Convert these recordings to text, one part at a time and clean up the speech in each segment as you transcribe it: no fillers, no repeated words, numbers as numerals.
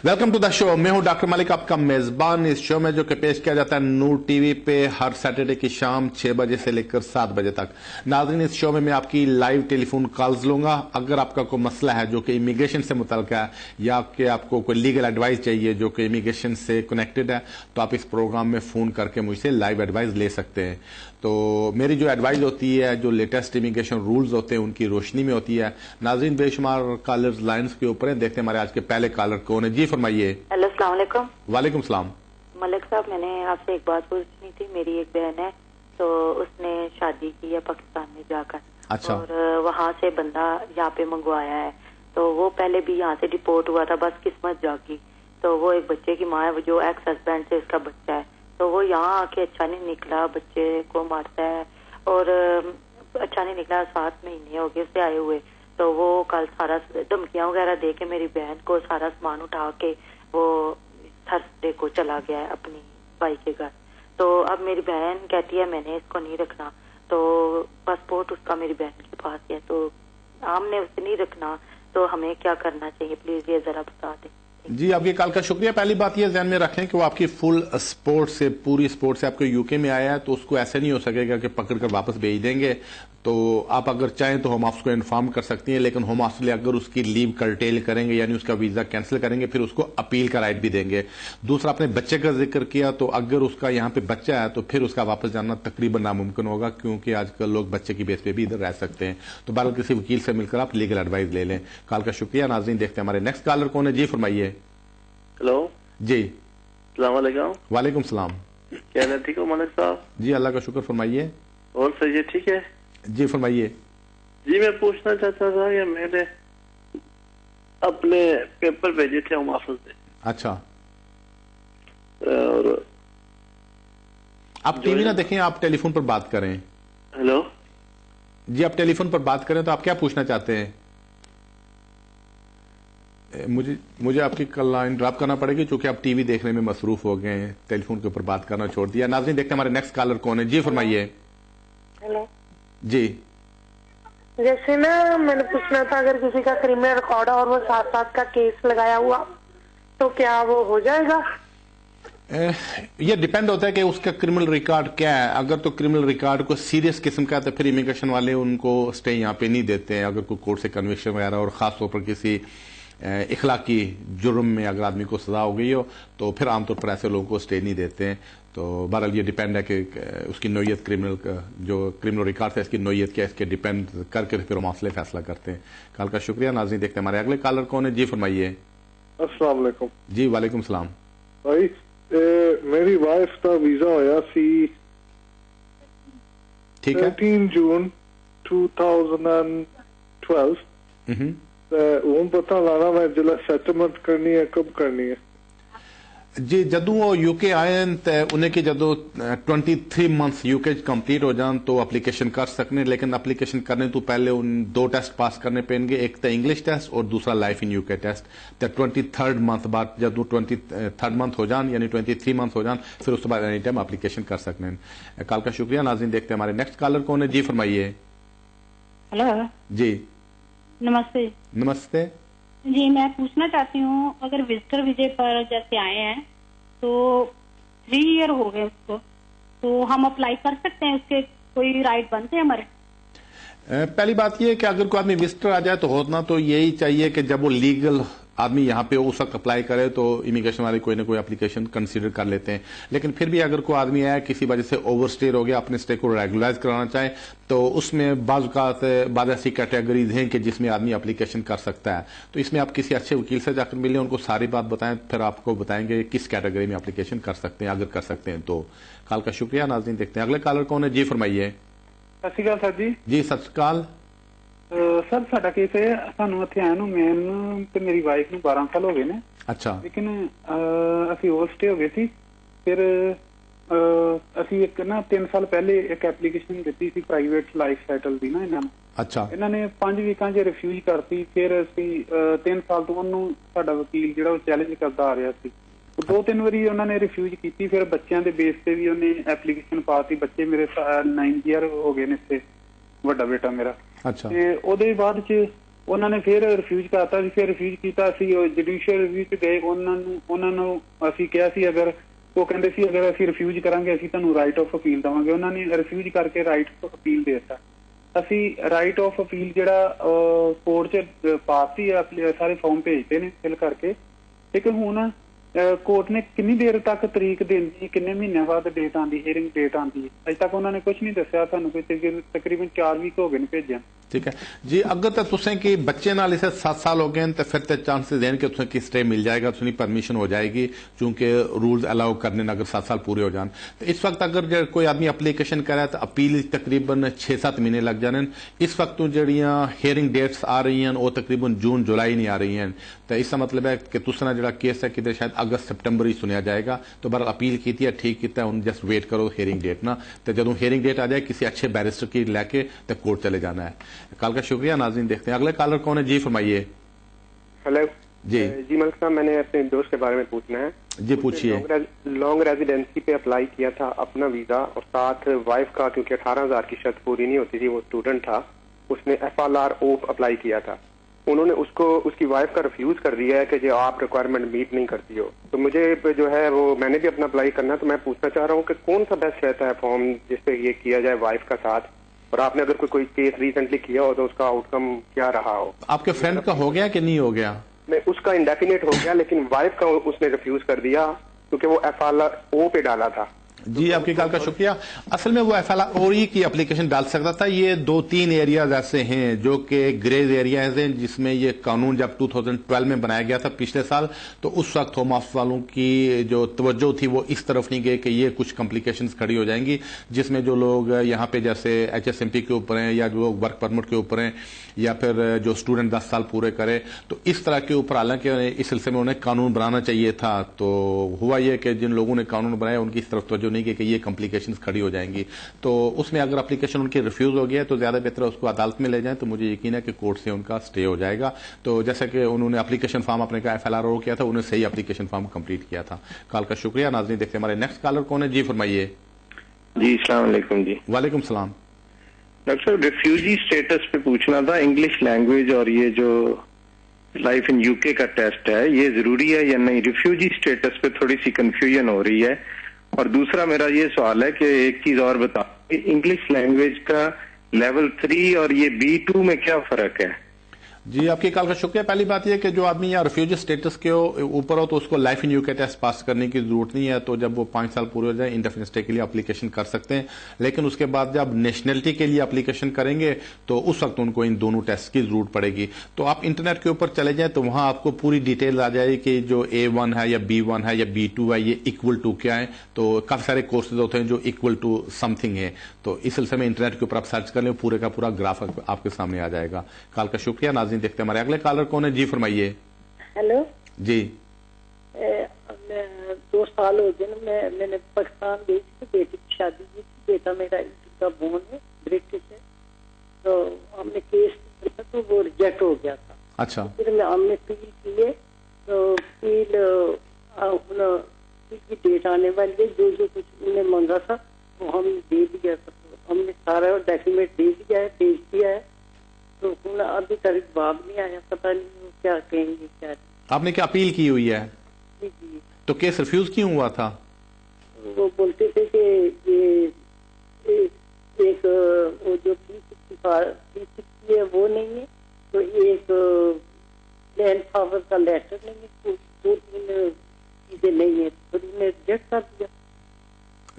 Welcome to the show. मैं हूं doctor Malik, आपका मेजबान इस शो में, जो कि पेश किया जाता है नूर टीवी पे हर सैटरडे की शाम 6 बजे से लेकर 7 बजे तक। नाज़रीन, इस शो में मैं आपकी लाइव टेलीफोन कॉल्स लूंगा। अगर आपका कोई मसला है जो कि इमिग्रेशन से मुतल्लिक है या कि आपको कोई लीगल एडवाइस चाहिए जो कि इमिग्रेशन से कनेक्टेड है, तो आप इस प्रोग्राम में फोन करके मुझसे लाइव एडवाइस ले सकते हैं। तो मेरी जो एडवाइस होती है, जो लेटेस्ट इमिग्रेशन रूल्स होते हैं, उनकी रोशनी में होती है। नाज़रीन, बेशुमार कॉलर्स लाइन्स के ऊपर हैं। देखते हैं हमारे आज के पहले कॉलर कौन है। जी फरमाइए। हेलो, अस्सलाम वालेकुम। वालेकुम सलाम। मलिक साहब, मैंने आपसे एक बात पूछनी थी। मेरी एक बहन है, तो उसने शादी की है पाकिस्तान में जाकर। अच्छा। और वहाँ से बंदा यहाँ पे मंगवाया है, तो वो पहले भी यहाँ से डिपोर्ट हुआ था, बस किस्मत जागी। तो वो एक बच्चे की माँ है, जो एक्स हस्बैंड से उसका बच्चा है। तो वो यहाँ आके अच्छा नहीं निकला, बच्चे को मारता है और अच्छा नहीं निकला। 7 महीने हो गए उसे आए हुए। तो वो कल सारा धमकियां वगैरह दे के मेरी बहन को सारा सामान उठा के वो थर्सडे को चला गया है अपनी भाई के घर। तो अब मेरी बहन कहती है मैंने इसको नहीं रखना, तो पासपोर्ट उसका मेरी बहन के पास है, तो हमने उसे नहीं रखना, तो हमें क्या करना चाहिए? प्लीज ये जरा बता दें। जी, आपकी कॉल का शुक्रिया। पहली बात ये ध्यान में रखें कि वो आपकी फुल सपोर्ट से, पूरी सपोर्ट से आपके यूके में आया है, तो उसको ऐसे नहीं हो सकेगा कि पकड़ कर वापस भेज देंगे। तो आप अगर चाहें तो होम ऑफिस को इन्फॉर्म कर सकती हैं, लेकिन होम ऑफिस अगर उसकी लीव कर्टेल करेंगे, यानी उसका वीजा कैंसिल करेंगे, फिर उसको अपील का राइट भी देंगे। दूसरा, आपने बच्चे का जिक्र किया, तो अगर उसका यहाँ पे बच्चा है तो फिर उसका वापस जाना तकरीबन नामुमकिन होगा, क्योंकि आजकल लोग बच्चे की बेस पे भी इधर रह सकते हैं। तो बहरहाल किसी वकील से मिलकर आप लीगल एडवाइस ले लें। कॉल का शुक्रिया। नाज़रीन, देखते हैं हमारे नेक्स्ट कॉलर कौन है। जी फरमाइए। हेलो जी। सलाम वालेकुम। वालेकुम सलाम। क्या हाल है? ठीक हो मलिक साहब? जी, अल्लाह का शुक्र। फरमाइए। और सही है? ठीक है जी फरमाइए। जी, मैं पूछना चाहता था कि मैंने अपने पेपर भेजे थे होम ऑफिस से। अच्छा। और आप टीवी ना देखें, आप टेलीफोन पर बात करें। हेलो जी, आप टेलीफोन पर बात करें। तो आप क्या पूछना चाहते हैं? मुझे आपकी कल लाइन ड्रॉप करना पड़ेगी, क्योंकि आप टीवी देखने में मसरूफ हो गए हैं, टेलीफोन के ऊपर बात करना छोड़ दिया। नाज़रीन, देखते हैं हमारे नेक्स्ट कॉलर कौन है। जी फरमाइए। हेलो जी। जैसे ना मैंने पूछना था, अगर किसी का क्रिमिनल रिकॉर्ड है और वो 7 का केस लगाया हुआ, तो क्या वो हो जाएगा? ये डिपेंड होता है कि उसका क्रिमिनल रिकॉर्ड क्या है। अगर तो क्रिमिनल रिकॉर्ड को सीरियस किस्म का है, तो फिर इमिग्रेशन वाले उनको स्टे यहाँ पे नहीं देते हैं। अगर कोई कोर्ट से कन्विक्शन वगैरह, और खास तौर पर किसी इखलाकी जुर्म में अगर आदमी को सजा हो गई हो, तो फिर आमतौर पर ऐसे लोगों को स्टे नहीं देते हैं। तो बहरहाल ये डिपेंड है कि उसकी नोयत, क्रिमिनल का जो क्रिमिनल रिकॉर्ड है, इसकी नोयत क्या है, इसके डिपेंड करके फिर मसले फैसला करते हैं। कॉल का शुक्रिया। नाज़रीन, देखते हैं हमारे अगले कॉलर कौन है। जी फरमाइए। अस्सलाम वालेकुम। जी वालेकुम सलाम। भाई, मेरी वाइफ का वीजा होया सी, ठीक है, 13 जून 2012। हूं पता लाना मैं जिला सेटलमेंट करनी है, कब करनी है? जी, जदों वो यूके आए तो उन्हें की जदों 23 मंथ यूके कंप्लीट हो जान तो एप्लीकेशन कर सकने, लेकिन एप्लीकेशन करने तो पहले उन 2 टेस्ट पास करने पेंगे, एक तो इंग्लिश टेस्ट और दूसरा लाइफ इन यूके टेस्ट। तो 23rd मंथ बाद, जदों 23rd मंथ हो जान, यानी 23 मंथ हो जान, फिर उसके बाद एनी टाइम एप्लीकेशन कर सकने। कॉल का शुक्रिया। नाज़रीन, देखते हैं हमारे नेक्स्ट कॉलर कौन है। जी फरमाइए। हेलो जी, नमस्ते। नमस्ते जी, मैं पूछना चाहती हूँ, अगर विजिटर वीजे पर जैसे आए हैं तो 3 ईयर हो गए उसको, तो हम अप्लाई कर सकते हैं? उसके कोई राइट बनते हैं हमारे? पहली बात यह है कि अगर कोई आदमी विजिटर आ जाए तो होना तो यही चाहिए कि जब वो लीगल आदमी यहाँ पे उस वक्त अप्लाई करे तो इमिग्रेशन वाले कोई ना कोई एप्लीकेशन कंसीडर कर लेते हैं। लेकिन फिर भी अगर कोई आदमी आया, किसी वजह से ओवर स्टे हो गया, अपने स्टे को रेगुलराइज कराना चाहे, तो उसमें बाद ऐसी कैटेगरीज हैं कि जिसमें आदमी एप्लीकेशन कर सकता है। तो इसमें आप किसी अच्छे वकील से जाकर मिलें, उनको सारी बात बताएं, फिर आपको बताएंगे किस कैटेगरी में एप्लीकेशन कर सकते हैं, अगर कर सकते हैं तो। कॉल का शुक्रिया। नाज़रीन, देखते हैं अगले कॉलर कौन है। जी फरमाइए। सत श्री अकाल सर जी। जी सत श्री अकाल। सर, साडा केस है, सानू इत्थे आए नूं, मैनूं ते मेरी वाइफ नूं 12 साल हो गए ने। अच्छा। लेकिन असीं ओवर स्टे हो गए सी। फिर असीं एक ना 3 साल पहले एक एप्लीकेशन दित्ती सी प्राइवेट लाइफ सैटल दी ना इन्हां नूं। अच्छा। इन्हां ने 5 वीकां 'ਚ रिफ्यूज करती। फिर असीं 3 साल ਤੋਂ ਉਹਨੂੰ ਸਾਡਾ ਵਕੀਲ ਜਿਹੜਾ ਉਹ ਚੈਲੰਜ ਕਰਦਾ ਆ ਰਿਹਾ ਸੀ। 2-3 ਵਾਰੀ ਉਹਨਾਂ ਨੇ ਰਿਫਿਊਜ ਕੀਤੀ। ਫਿਰ ਬੱਚਿਆਂ ਦੇ ਬੇਸ ਤੇ ਵੀ ਉਹਨੇ ਐਪਲੀਕੇਸ਼ਨ ਪਾਤੀ। ਬੱਚੇ ਮੇਰੇ 9 ਈਅਰ ਹੋ ਗਏ ਨੇ ਇੱਥੇ, ਵੱਡਾ ਬੇਟਾ ਮੇਰਾ। अच्छा। ਤੇ ਉਹਦੇ ਬਾਅਦ 'ਚ ਉਹਨਾਂ ਨੇ ਫਿਰ ਰਿਫਿਊਜ਼ ਕਰਤਾ ਸੀ। ਫਿਰ ਰਿਫਿਊਜ਼ ਕੀਤਾ ਸੀ, ਉਹ ਜੁਡੀਸ਼ੀਅਲ ਰਿਵਿਊ 'ਚ ਗਏ, ਉਹਨਾਂ ਨੂੰ ਅਸੀਂ ਕਿਹਾ ਸੀ ਅਗਰ ਉਹ ਕਹਿੰਦੇ ਸੀ ਅਗਰ ਅਸੀਂ ਰਿਫਿਊਜ਼ ਕਰਾਂਗੇ ਅਸੀਂ ਤੁਹਾਨੂੰ ਰਾਈਟ ਆਫ ਅਪੀਲ ਦੇਵਾਂਗੇ। ਉਹਨਾਂ ਨੇ ਰਿਫਿਊਜ਼ ਕਰਕੇ ਰਾਈਟ ਆਫ ਅਪੀਲ ਦੇ ਦਿੱਤਾ। ਅਸੀਂ ਰਾਈਟ ਆਫ ਅਪੀਲ ਜਿਹੜਾ ਕੋਰਟ 'ਚ ਪਾਤੀ ਆ, ਸਾਰੇ ਫਾਰਮ ਭੇਜਦੇ ਨੇ ਫਿਲ ਕਰਕੇ। ਲੇਕਿਨ ਹੁਣ ਕੋਰਟ ਨੇ ਕਿੰਨੀ ਦੇਰ ਤੱਕ ਤਰੀਕ ਦਿੰਦੀ, ਕਿੰਨੇ ਮਹੀਨਿਆਂ ਬਾਅਦ ਡੇਟ ਆਉਂਦੀ, ਹੀਅਰਿੰਗ ਡੇਟ ਆਉਂਦੀ ਹੈ, ਅਜੇ ਤੱਕ ਉਹਨਾਂ ਨੇ ਕੁਝ ਨਹੀਂ ਦੱਸਿਆ ਸਾਨੂੰ। ਕੋਈ ਤਕਰੀਬਨ 4 ਵੀਕ ਹੋ ਗਏ ਨੇ ਭੇਜਿਆ। ठीक है जी। अगर तो तुसें कि बच्चे नाल इसे 7 साल हो गए तो फिर तो चांसेस हैं कि तुसें कि स्टे मिल जाएगा, तुसें परमिशन हो जाएगी, चूंकि रूल्स अलाउ करने न अगर 7 साल पूरे हो जान। तो इस वक्त अगर कोई आदमी एप्लीकेशन करे तो अपील तकरीबन 6-7 महीने लग जाने। इस वक्त जड़ियां हियरिंग डेट्स आ रही हैं वो तकरीबन जून जुलाई नहीं आ रही हैं। तो इसका मतलब है कि तुसना जो केस है कि शायद अगस्त सितंबर ही सुनिया जाएगा। तो बार अपील की है, ठीक किया, उन जस्ट वेट करो हियरिंग डेट ना। तो जब हियरिंग डेट आ जाए किसी अच्छे बैरिस्टर की लैके तो कोर्ट चले जाना है। कल का शुक्रिया। नाज़रीन देखते हैं अगले कॉलर कौन है जी, फरमाइए। हेलो जी मलिक साहब, मैंने अपने दोस्त के बारे में पूछना है जी, पूछिए। लॉन्ग रेजिडेंसी पे अप्लाई किया था अपना वीजा, और साथ वाइफ का, क्योंकि 18,000 की शर्त पूरी नहीं होती थी, वो स्टूडेंट था, उसने FLR अप्लाई किया था। उन्होंने उसकी वाइफ का रिफ्यूज कर दिया है कि जो आप रिक्वायरमेंट मीट नहीं करती हो। तो मुझे जो है वो मैंने भी अपना अप्लाई करना है, तो मैं पूछना चाह रहा हूँ कि कौन सा बेस्ट रहता है फॉर्म जिससे ये किया जाए वाइफ का साथ, और आपने अगर कोई केस रिसेंटली किया हो तो उसका आउटकम क्या रहा हो। आपके फ्रेंड का हो गया कि नहीं हो गया? नहीं, उसका इंडेफिनेट हो गया, लेकिन वाइफ का उसने रिफ्यूज कर दिया क्योंकि वो FLR पे डाला था। जी आपकी कॉल का शुक्रिया। असल में वो FLR की एप्लीकेशन डाल सकता था। ये 2-3 एरियाज ऐसे हैं जो कि ग्रेज एरियाज हैं जिसमें ये कानून जब 2012 में बनाया गया था पिछले साल, तो उस वक्त होम ऑफिस वालों की जो तवज्जो थी वो इस तरफ नहीं गई कि ये कुछ कॉम्प्लिकेशंस खड़ी हो जाएंगी, जिसमें जो लोग यहाँ पे जैसे HSMP के ऊपर हैं या जो लोग वर्क परमिट के ऊपर हैं या फिर जो स्टूडेंट 10 साल पूरे करे, तो इस तरह के ऊपर हालांकि इस सिलसिले में उन्हें कानून बनाना चाहिए था। तो हुआ ये कि जिन लोगों ने कानून बनाया उनकी इस तरफ तवज्जो नहीं कि ये कॉम्प्लिकेशंस खड़ी हो जाएंगी। तो उसमें अगर एप्लीकेशन उनकी रिफ्यूज हो गया तो ज्यादा बेहतर है उसको अदालत में ले जाएं, तो मुझे यकीन है कि कोर्ट से उनका स्टे हो जाएगा। तो जैसा कि उन्होंने एप्लीकेशन फॉर्म अपने का FLR किया था, उन्होंने सही एप्लीकेशन फॉर्म कंप्लीट किया था। कॉल का शुक्रिया। नाज़रीन देखते हैं हमारे नेक्स्ट कॉलर कौन है जी, फरमाइए। जी अस्सलाम वालेकुम जी। वालेकुम सलाम। डॉक्टर साहब, रिफ्यूजी स्टेटस पे पूछना था, इंग्लिश लैंग्वेज और ये जो लाइफ इन UK का टेस्ट है ये जरूरी है या नहीं? रिफ्यूजी स्टेटस पे थोड़ी सी कंफ्यूजन हो रही है। और दूसरा मेरा ये सवाल है कि एक चीज और बता, इंग्लिश लैंग्वेज का लेवल 3 और ये B2 में क्या फर्क है? जी आपकी कॉल का शुक्रिया। पहली बात यह कि जो आदमी यहाँ रिफ्यूजी स्टेटस के ऊपर हो तो उसको life in UK test pass करने की जरूरत नहीं है। तो जब वो 5 साल पूरे हो जाए इंडेफिनिट स्टे के लिए एप्लीकेशन कर सकते हैं, लेकिन उसके बाद जब नेशनलिटी के लिए एप्लीकेशन करेंगे तो उस वक्त उनको इन दोनों टेस्ट की जरूरत पड़ेगी। तो आप इंटरनेट के ऊपर चले जाएं तो वहां आपको पूरी डिटेल आ जाएगी कि जो A1 है या B1 है या B2 है ये इक्वल टू क्या है। तो काफी सारे कोर्सेज होते हैं जो इक्वल टू समथिंग है, तो इस सिलसिले में इंटरनेट के ऊपर आप सर्च कर लें, पूरे का पूरा ग्राफ आपके सामने आ जाएगा। कॉल का शुक्रिया। नाज़रीन देखते हैं हमारे अगले कॉलर कौन है जी, फरमाइए। हेलो जी। 2 साल हो गए मैंने पाकिस्तान गई थी, बेटी की शादी की थी, बेटा मेरा का बोन है, ब्रिटिश है। तो हमने केस किया तो वो रिजेक्ट हो गया था। अच्छा। फिर हमने अपील की है, तो अपील की डेट आने वाली है। जो कुछ उन्होंने मांगा था वो हम दे दिया था, तो हमने सारा डॉक्यूमेंट दे दिया है, भेज दिया है। तो अभी तक जवाब नहीं आया, पता नहीं वो क्या कहेंगे क्या नहीं। आपने क्या अपील की हुई है? जी जी। तो केस रिफ्यूज क्यों हुआ था? वो बोलते थे कि ये एक वो जो 360 है वो नहीं है, तो एक लैंड पावर का लेटर नहीं है, 2-3 चीजें नहीं है, तो उन्होंने रिजेक्ट कर दिया।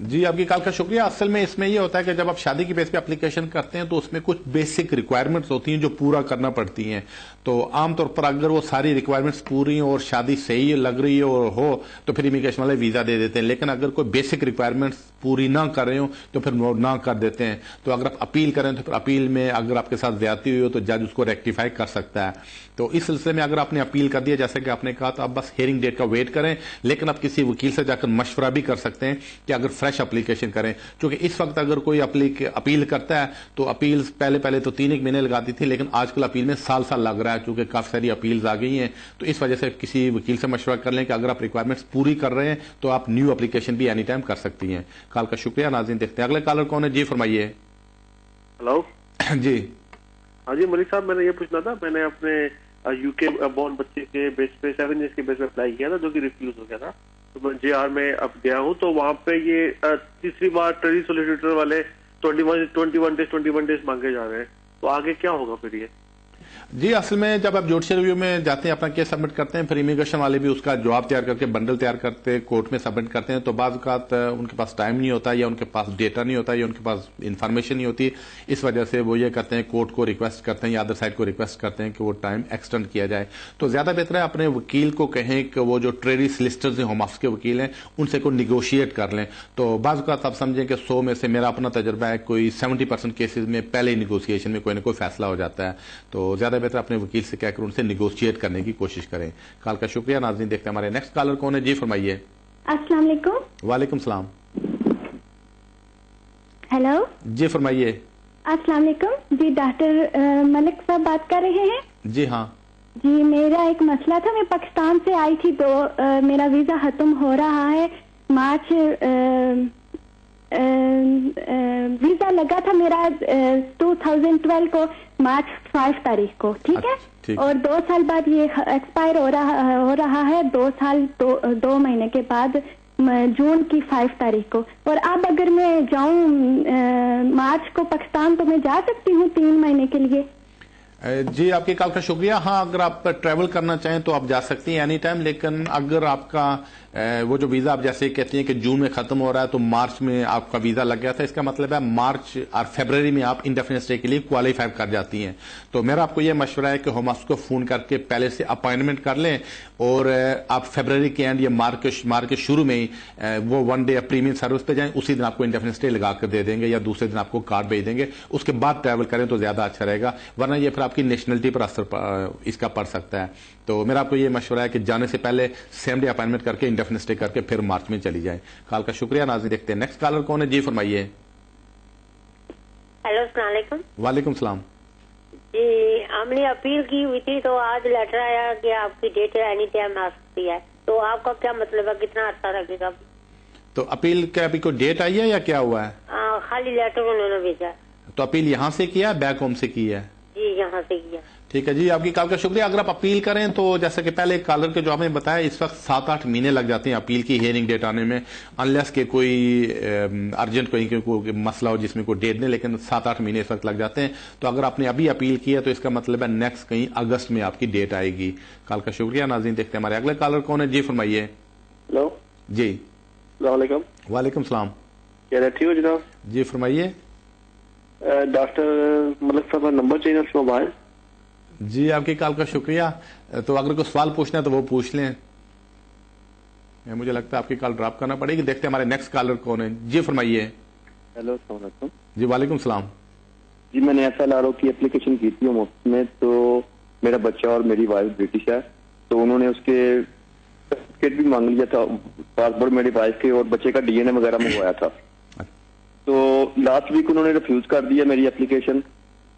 जी आपकी कॉल का शुक्रिया। असल में इसमें ये होता है कि जब आप शादी की बेस पे एप्लीकेशन करते हैं तो उसमें कुछ बेसिक रिक्वायरमेंट्स होती हैं जो पूरा करना पड़ती हैं। तो आमतौर पर अगर वो सारी रिक्वायरमेंट्स पूरी और शादी सही लग रही और हो तो फिर इमिग्रेशन वाले वीजा दे देते हैं, लेकिन अगर कोई बेसिक रिक्वायरमेंट्स पूरी ना कर रहे हो तो फिर ना कर देते हैं। तो अगर आप अपील करें तो फिर अपील में अगर आपके साथ ज्यादती हुई हो तो जज उसको रेक्टिफाई कर सकता है। तो इस सिलसिले में अगर आपने अपील कर दिया जैसे कि आपने कहा, तो आप बस हियरिंग डेट का वेट करें, लेकिन आप किसी वकील से जाकर मशवरा भी कर सकते हैं कि अगर फ्रेश एप्लीकेशन करें, क्योंकि इस वक्त अगर कोई अपील करता है तो अपील पहले तो 3 महीने लगाती थी, लेकिन आजकल अपील में साल लग रहा है, क्योंकि काफी सारी अपील्स आ गई हैं। तो इस वजह से किसी वकील से मशवरा कर लें कि अगर आप रिक्वायरमेंट्स पूरी कर रहे हैं तो आप न्यू एप्लीकेशन भी एनी टाइम कर सकती हैं। कॉल का शुक्रिया। नाज़रीन देखते हैं अगले कॉलर कौन है जी, फरमाइए। हेलो जी। ہاں جی ملک صاحب، میں نے یہ پوچھنا تھا، میں نے اپنے UK بورن بچے کے بیس پہ 7 ایئرس کے بیس پہ اپلائی کیا تھا جو کہ ریفیوز ہو گیا تھا. تو میں JR میں اب گیا ہوں، تو وہاں پہ یہ تیسری بار ٹری سولیسیٹر والے 21 days مانگے جا رہے ہیں. تو آگے کیا ہوگا پھر یہ؟ جی اصل میں جب آپ جوڈیشل ریویو میں جاتے ہیں اپنا کیس سبمٹ کرتے ہیں، پھر امیگریشن والے بھی اس کا جواب تیار کر کے بنڈل تیار کرتے کورٹ میں سبمٹ کرتے ہیں، تو بعض اوقات ان کے پاس ٹائم نہیں ہوتا یا ان کے پاس ڈیٹا نہیں ہوتا یا ان کے پاس انفارمیشن نہیں ہوتی. اس وجہ سے وہ یہ کرتے ہیں کورٹ کو ریکویسٹ کرتے ہیں یا ادر سائڈ کو ریکویسٹ کرتے ہیں کہ وہ ٹائم ایکسٹینڈ کیا جائے. تو زیادہ بہتر ہے اپنے وکیل کو کہیں کہ وہ جو ٹریڈی سلسٹرز ہیں ہوم آفس کے وکیل ہیں ان سے کوئی نیگوشیٹ کر لیں. تو بعض اوقات آپ سمجھیں کہ 100 میں سے میرا اپنا تجربہ ہے کوئی 70% کیسز میں پہلے نیگوشیشن میں کوئی نہ کوئی فیصلہ ہو جاتا ہے. تو زیادہ بہتر اپنے وکیل سے کہہ کر ان سے نیگوشیٹ کرنے کی کوشش کریں. کال کا شکریہ. ناظرین دیکھتے ہیں ہمارے نیکسٹ کالر کون ہے. جی فرمائیے. السلام علیکم. وعلیکم السلام. ہیلو. جی فرمائیے. السلام علیکم. جی ڈاکٹر ملک صاحب بات کر رہے ہیں؟ جی ہاں جی. میرا ایک مسئلہ تھا، میں پاکستان سے آئی تھی، میرا ویزا ختم ہو رہا ہے مارچ، ویزا لگا تھا میرا 2012 کو مارچ 5 تاریخ کو، ٹھیک ہے، اور 2 سال بعد یہ ایکسپائر ہو رہا ہے، 2 سال 2 مہینے کے بعد جون کی 5 تاریخ کو. اور اب اگر میں جاؤں مارچ کو پاکستان تو میں جا سکتی ہوں 3 مہینے کے لیے؟ جی آپ کی کال کا شکریہ. ہاں اگر آپ ٹریول کرنا چاہیں تو آپ جا سکتی ہیں اینی ٹائم، لیکن اگر آپ کا وہ جو ویزا آپ جیسے کہتی ہیں کہ جون میں ختم ہو رہا ہے تو مارچ میں آپ کا ویزا لگ گیا تھا، اس کا مطلب ہے مارچ اور فیبروری میں آپ انڈیفینٹ اسٹے کے لیے کوالیفائی کر جاتی ہیں. تو میرا آپ کو یہ مشورہ ہے کہ ہوم آفس کو فون کر کے پہلے سے اپائنٹمنٹ کر لیں اور آپ فیبروری کے اینڈ یا مارچ کے شروع میں ہی وہ 1 ڈے پریمیم سروس پہ جائیں، اسی دن آپ کو انڈیفینٹ اسٹے لگا کر دے دیں گے یا دوسرے دن آپ کو کارڈ بھیج دیں گے. اس کے بعد ٹریول کریں تو زیادہ اچھا رہے گا، ورنہ یہ پھر آپ کی نیشنلٹی پر اثر اس کا پڑ سکتا ہے. تو میرا آپ کو یہ مشورہ ہے کہ جانے سے پہلے سیم ڈے اپائنٹمنٹ کر کے انڈیفینٹ اسٹے کر کے پھر مارچ میں چلی جائیں. کال کا شکریہ. ناظرین دیکھتے ہیں نیکسٹ کالر کون ہے. جی فرمائیے. ہیلو السلام علیکم. وعلیکم السلام. جی ہم نے اپیل کی ہوئی تھی تو آج لیٹر آیا کہ آپ کی ڈیٹ اینی ٹائم آ سکتی ہے، تو آپ کا کیا مطلب ہے، کتنا عرصہ لگے گا؟ تو اپیل کا ابھی کوئی ڈیٹ آئی ہے یا کیا ہوا ہے؟ خالی لیٹر انہوں نے بھیجا. تو اپیل یہاں سے کیا ہے بیک ہوم سے کی ہے؟ جی یہاں سے کیا. ٹھیک ہے جی آپ کی کال کا شکریہ. اگر آپ اپیل کریں تو جیسا کہ پہلے کالر کے جو آپ نے بتایا اس وقت 7-8 مہینے لگ جاتے ہیں اپیل کی ہیئرنگ ڈیٹ آنے میں، انلیس کہ کوئی ارجنٹ کوئی مسئلہ ہو جس میں کوئی ڈیٹ نہیں، لیکن 7-8 مہینے اس وقت لگ جاتے ہیں. تو اگر آپ نے ابھی اپیل کی ہے تو اس کا مطلب ہے نیکسٹ کہیں اگست میں آپ کی ڈیٹ آئے گی. کال کا شکریہ. ناظرین دیکھتے ہیں ہمارے اگلے کالر کون ہے. جی فرمائیے. ہلو. جی السلام علیکم. وعلیکم السلام. کیا رہتی ہو جناب؟ جی فرمائیے. ڈاکٹر ملک صاحب کا نمبر چاہیے اس موبائل. جی آپ کی کال کا شکریہ. تو اگر کوئی سوال پوچھنا ہے تو وہ پوچھ لیں. مجھے لگتا ہے آپ کی کال ڈراپ کرنا پڑے گی. دیکھتے ہیں ہمارے نیکسٹ کالر کون ہے. جی فرمائیے. ہیلو السلام علیکم. جی وعلیکم السلام. جی میں نے FLRO کی اپلیکیشن کی تھی ہوم آفس میں، تو میرا بچہ اور میری وائف برٹش ہے، تو انہوں نے اس کے سرٹیفکیٹ بھی مانگ لیا تھا، پاسپورٹ میری وائف کے اور بچے کا DNA وغیرہ منگوایا تھا. تو لاسٹ ویک انہوں نے ریفیوز کر دیا میری اپلیکیشن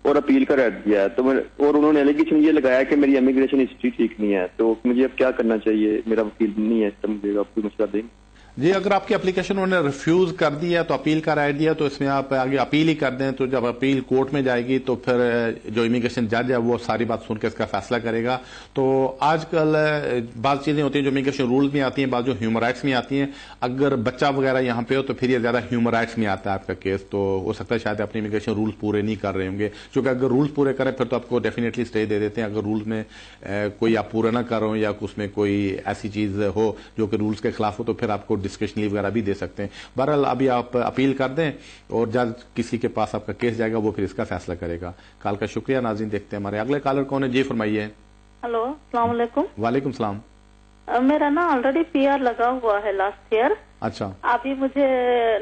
اور اپیل کا ریٹ دیا ہے. تو اور انہوں نے ایلیگیشن یہ لگایا کہ میری امیگریشن ہسٹری ٹھیک نہیں ہے. تو مجھے اب کیا کرنا چاہیے؟ میرا وکیل نہیں ہے، تو مجھے آپ کوئی مشورہ دیں گے؟ جی اگر آپ کی اپلیکیشن انہوں نے ریفیوز کر دیا تو اپیل کا رائٹ دیا تو اس میں آپ آگے اپیل ہی کر دیں. تو جب اپیل کورٹ میں جائے گی تو پھر جو امیگریشن جج ہے وہ ساری بات سن کے اس کا فیصلہ کرے گا. تو آج کل بعض چیزیں ہوتی ہیں جو امیگریشن رولز میں آتی ہیں، بعض جو ہیومن رائٹس میں آتی ہیں. اگر بچہ وغیرہ یہاں پہ ہو تو پھر یہ زیادہ ہیومن رائٹس میں آتا ہے آپ کا کیس. تو ہو سکتا ہے شاید اپنے امیگریشن رولز پورے نہیں کر رہے ہوں گے، کیونکہ اگر رولز پورے کریں پھر تو آپ کو ڈیفینیٹلی اسٹے دے دیتے ہیں. اگر رولز میں کوئی آپ پورا نہ کر رہے ہوں یا اس میں کوئی ایسی چیز ہو جو کہ رولز کے خلاف ہو تو پھر آپ کو ڈسکریشن لیو وغیرہ بھی دے سکتے ہیں. بہرحال ابھی آپ اپیل کر دیں اور جج کسی کے پاس آپ کا کیس جائے گا وہ پھر اس کا فیصلہ کرے گا. کال کا شکریہ. ناظرین دیکھتے ہیں ہمارے اگلے کالر کون ہے. جی فرمائیے. ہلو السلام علیکم. وعلیکم السلام. میرا نا آلریڈی PR لگا ہوا ہے لاسٹ ایئر. اچھا. ابھی مجھے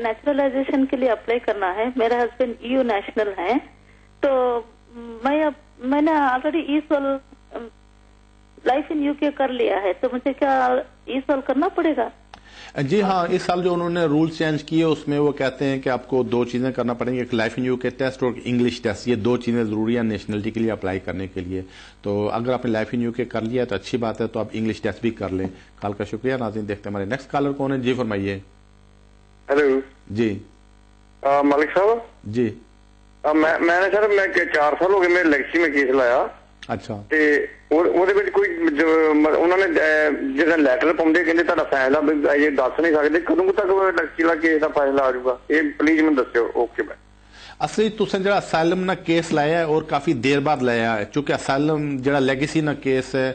نیچرلائزیشن کے لیے اپلائی کرنا ہے. میرا ہسبینڈ EU نیشنل ہے، تو میں نے آلریڈی ایسول لائف ان UK کر لیا ہے، تو مجھے کیا ایسول کرنا پڑے گا؟ جی ہاں، اس سال جو انہوں نے رولز چینج کیے اس میں وہ کہتے ہیں کہ آپ کو 2 چیزیں کرنا پڑیں گی، ایک لائف ان UK ٹیسٹ اور انگلش ٹیسٹ. یہ 2 چیزیں ضروری ہیں نیشنلٹی کے لیے اپلائی کرنے کے لیے. تو اگر آپ نے لائف ان UK کر لیا تو اچھی بات ہے، تو آپ انگلش ٹیسٹ بھی کر لیں. کال کا شکریہ. ناظرین دیکھتے ہیں ہمارے نیکسٹ کالر کون ہے. جی فرمائیے. ہیلو. جی ملک صاحب. جی میں نے سر میں 4 سال ہو گئے میں لیگسی میں کیس لایا. اچھا. ਤੇ ਉਹਦੇ ਵਿੱਚ ਕੋਈ ਉਹਨਾਂ ਨੇ ਜਿਹੜਾ ਲੈਟਰ ਪਾਉਂਦੇ ਕਹਿੰਦੇ ਤੁਹਾਡਾ ਫੈਸਲਾ ਇਹ ਦੱਸ ਨਹੀਂ ਸਕਦੇ ਕਦੋਂ ਤੱਕ ਲੈਗਸੀ ਦਾ ਕੇਸ ਦਾ ਫੈਸਲਾ ਆ ਜਾਊਗਾ, ਇਹ ਪਲੀਜ਼ ਮੈਨੂੰ ਦੱਸਿਓ. Okay bye. असली तुसें जेह्ड़ा असाइलम ना केस लाया है और काफ़ी देर बाद लाया है, चूंकि असाइलम जेह्ड़ा लैगेसी ना केस है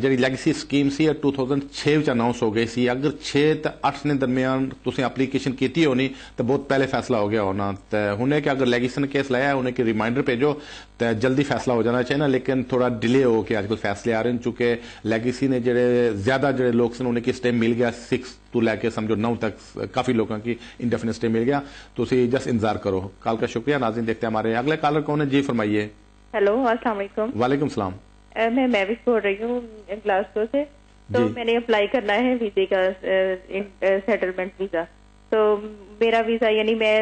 जेह्ड़ी लैगेसी स्कीम सी 2006 विच अनाउंस हो गई सी. अगर 6 ते 8 ने दरमियान तुसें एप्लीकेशन कीती होनी तो बहुत पहले फैसला हो गया होना. तो हुने के अगर लैगेसी ने केस लाया है उन्हें कि रिमाइंडर भेजो तो जल्दी फैसला हो जाना चाहिए ना, लेकिन थोड़ा डिले हो के आजकल फैसले आ रहे हैं. चूंकि लैगेसी ने जेह्ड़े ज्यादा जेह्ड़े लोग सन उन्हें की स्टे मिल गया 6 तो लैके समझो 9 तक काफी लोगों की इंडेफिनिट स्टे मिल गया. तो उसे जस्ट इंतजार करो. कॉल का शुक्रिया. नाज़रीन देखते हैं हमारे अगले कॉलर कौन है. जी फरमाइए. हेलो अस्सलाम वालेकुम. वालेकुम सलाम. मैं महविश बोल रही हूँ ग्लासगो से. तो मैंने अप्लाई करना है वीजे का सेटलमेंट वीजा. तो मेरा वीजा यानी मैं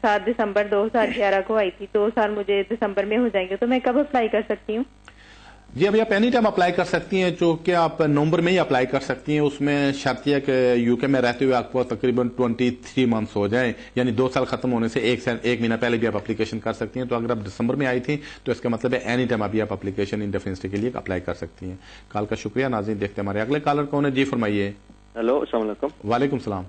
7 दिसंबर 2011 को आई थी, 2 साल मुझे दिसंबर में हो जाएंगे. तो मैं कब अप्लाई कर सकती हूँ? जी अभी आप एनी टाइम अप्लाई कर सकती हैं, जो कि आप नवंबर में ही अप्लाई कर सकती हैं. उसमें शर्त यह कि यूके में रहते हुए आपको तकरीबन 23 मंथ्स हो जाएं, यानी 2 साल खत्म होने से एक महीना पहले भी आप एप्लीकेशन कर सकती हैं. तो अगर आप दिसंबर में आई थी तो इसका मतलब है एनी टाइम अभी आप एप्लीकेशन इंडेफिनिट स्टे के लिए अप्लाई कर सकती हैं. कॉल का शुक्रिया. नाज़रीन देखते हैं हमारे अगले कॉलर कौन है. जी फरमाइए. हेलो अस्सलाम वालेकुम. वालेकुम सलाम.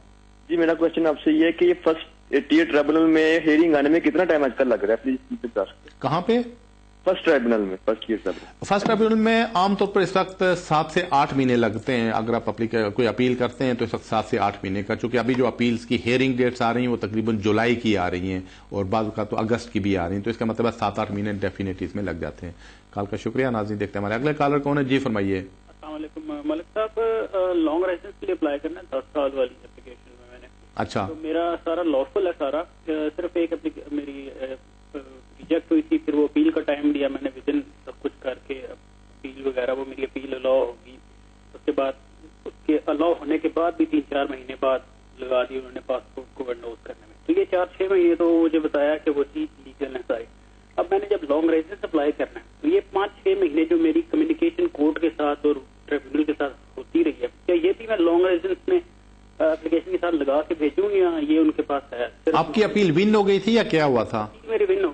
जी मेरा क्वेश्चन आपसे ये है कि ये फर्स्ट टीयर ट्रिब्यूनल में हियरिंग आने में कितना टाइम आजकल लग रहा है, प्लीज बता सकते? कहाँ पे? फर्स्ट ट्रिब्यूनल में, फर्स्ट ट्रिब्यूनल में आमतौर पर इस वक्त 7 से 8 महीने लगते हैं. अगर आप कोई अपील करते हैं तो इस वक्त 7 से 8 महीने का, चूंकि अभी जो अपील्स की हेयरिंग डेट्स आ रही हैं वो तकरीबन जुलाई की आ रही हैं और बाद का तो अगस्त की भी आ रही हैं. तो इसका मतलब है 7-8 महीने डेफिनेटली इसमें लग जाते हैं. कॉल का शुक्रिया. नाज़रीन देखते हैं हमारे अगले कॉलर कौन है. जी फरमाइए. अस्सलाम वालेकुम. मलिक साहब लॉन्ग रेजिडेंस के लिए अप्लाई करना है 10 साल वाली एप्लीकेशन में मैंने. अच्छा. तो मेरा सारा लॉफुल है सारा, सिर्फ एक मेरी रिजेक्ट हुई थी, फिर वो अपील का टाइम दिया मैंने विदिन सब कुछ करके अपील वगैरह, वो मेरी अपील अलाउ होगी. उसके बाद उसके अलाउ होने के बाद भी 3-4 महीने बाद लगा दी उन्होंने पासपोर्ट को विंडोज करने में. तो ये 4-6 महीने तो मुझे बताया कि वो चीज लीगल है सारी. अब मैंने जब लॉन्ग रेजिडेंस अप्लाई करना है तो ये 5-6 महीने जो मेरी कम्युनिकेशन कोर्ट के साथ और ट्रिब्यूनल के साथ होती रही है, क्या ये भी मैं लॉन्ग रेजिडेंस में एप्लीकेशन के साथ लगा के भेजूं या ये उनके पास है? आपकी अपील विन हो गई थी या क्या हुआ था? मेरी विन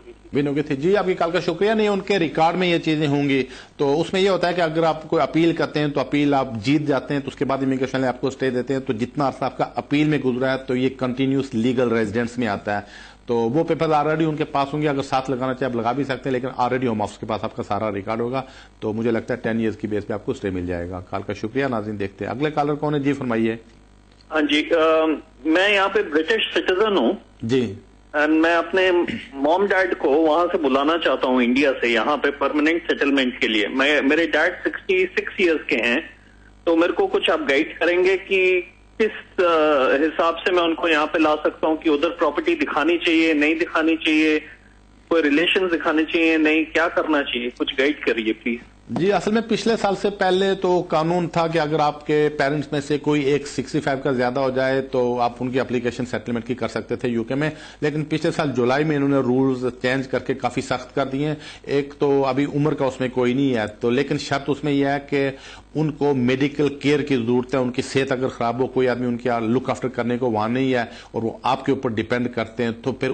हो गई थी. जी आपकी कॉल का शुक्रिया. नहीं उनके रिकॉर्ड में ये चीजें होंगी. तो उसमें ये होता है कि अगर आप कोई अपील करते हैं तो अपील आप जीत जाते हैं तो उसके बाद इमिग्रेशन वाले आपको स्टे देते हैं. तो जितना अर्सा आपका अपील में गुजरा है तो ये कंटिन्यूस लीगल रेजिडेंस में आता है. तो वो पेपर ऑलरेडी उनके पास होंगे. अगर साथ लगाना चाहे आप लगा भी सकते हैं, लेकिन ऑलरेडी होम ऑफिस के पास आपका सारा रिकॉर्ड होगा. तो मुझे लगता है 10 ईयर्स की बेस पे आपको स्टे मिल जाएगा. कॉल का शुक्रिया. नाज़रीन देखते हैं अगले कॉलर कौन है. जी फरमाइए. हाँ जी मैं यहाँ पे ब्रिटिश सिटीजन हूँ जी. मैं अपने मॉम डैड को वहां से बुलाना चाहता हूँ इंडिया से यहाँ पे परमानेंट सेटलमेंट के लिए. मेरे डैड 66 इयर्स के हैं. तो मेरे को कुछ आप गाइड करेंगे कि किस हिसाब से मैं उनको यहाँ पे ला सकता हूँ, कि उधर प्रॉपर्टी दिखानी चाहिए नहीं दिखानी चाहिए, कोई रिलेशन दिखाने चाहिए नहीं, क्या करना चाहिए, कुछ गाइड करिए प्लीज. जी असल में पिछले साल से पहले तो कानून था कि अगर आपके पेरेंट्स में से कोई एक 65 का ज्यादा हो जाए तो आप उनकी एप्लीकेशन सेटलमेंट की कर सकते थे यूके में. लेकिन पिछले साल जुलाई में इन्होंने रूल्स चेंज करके काफी सख्त कर दिए हैं. एक तो अभी उम्र का उसमें कोई नहीं है, तो लेकिन शर्त उसमें यह है कि उनको मेडिकल केयर की जरूरत है. उनकी सेहत अगर खराब हो, कोई आदमी उनकी लुक आफ्टर करने को वहां नहीं है और वो आपके ऊपर डिपेंड करते हैं, तो फिर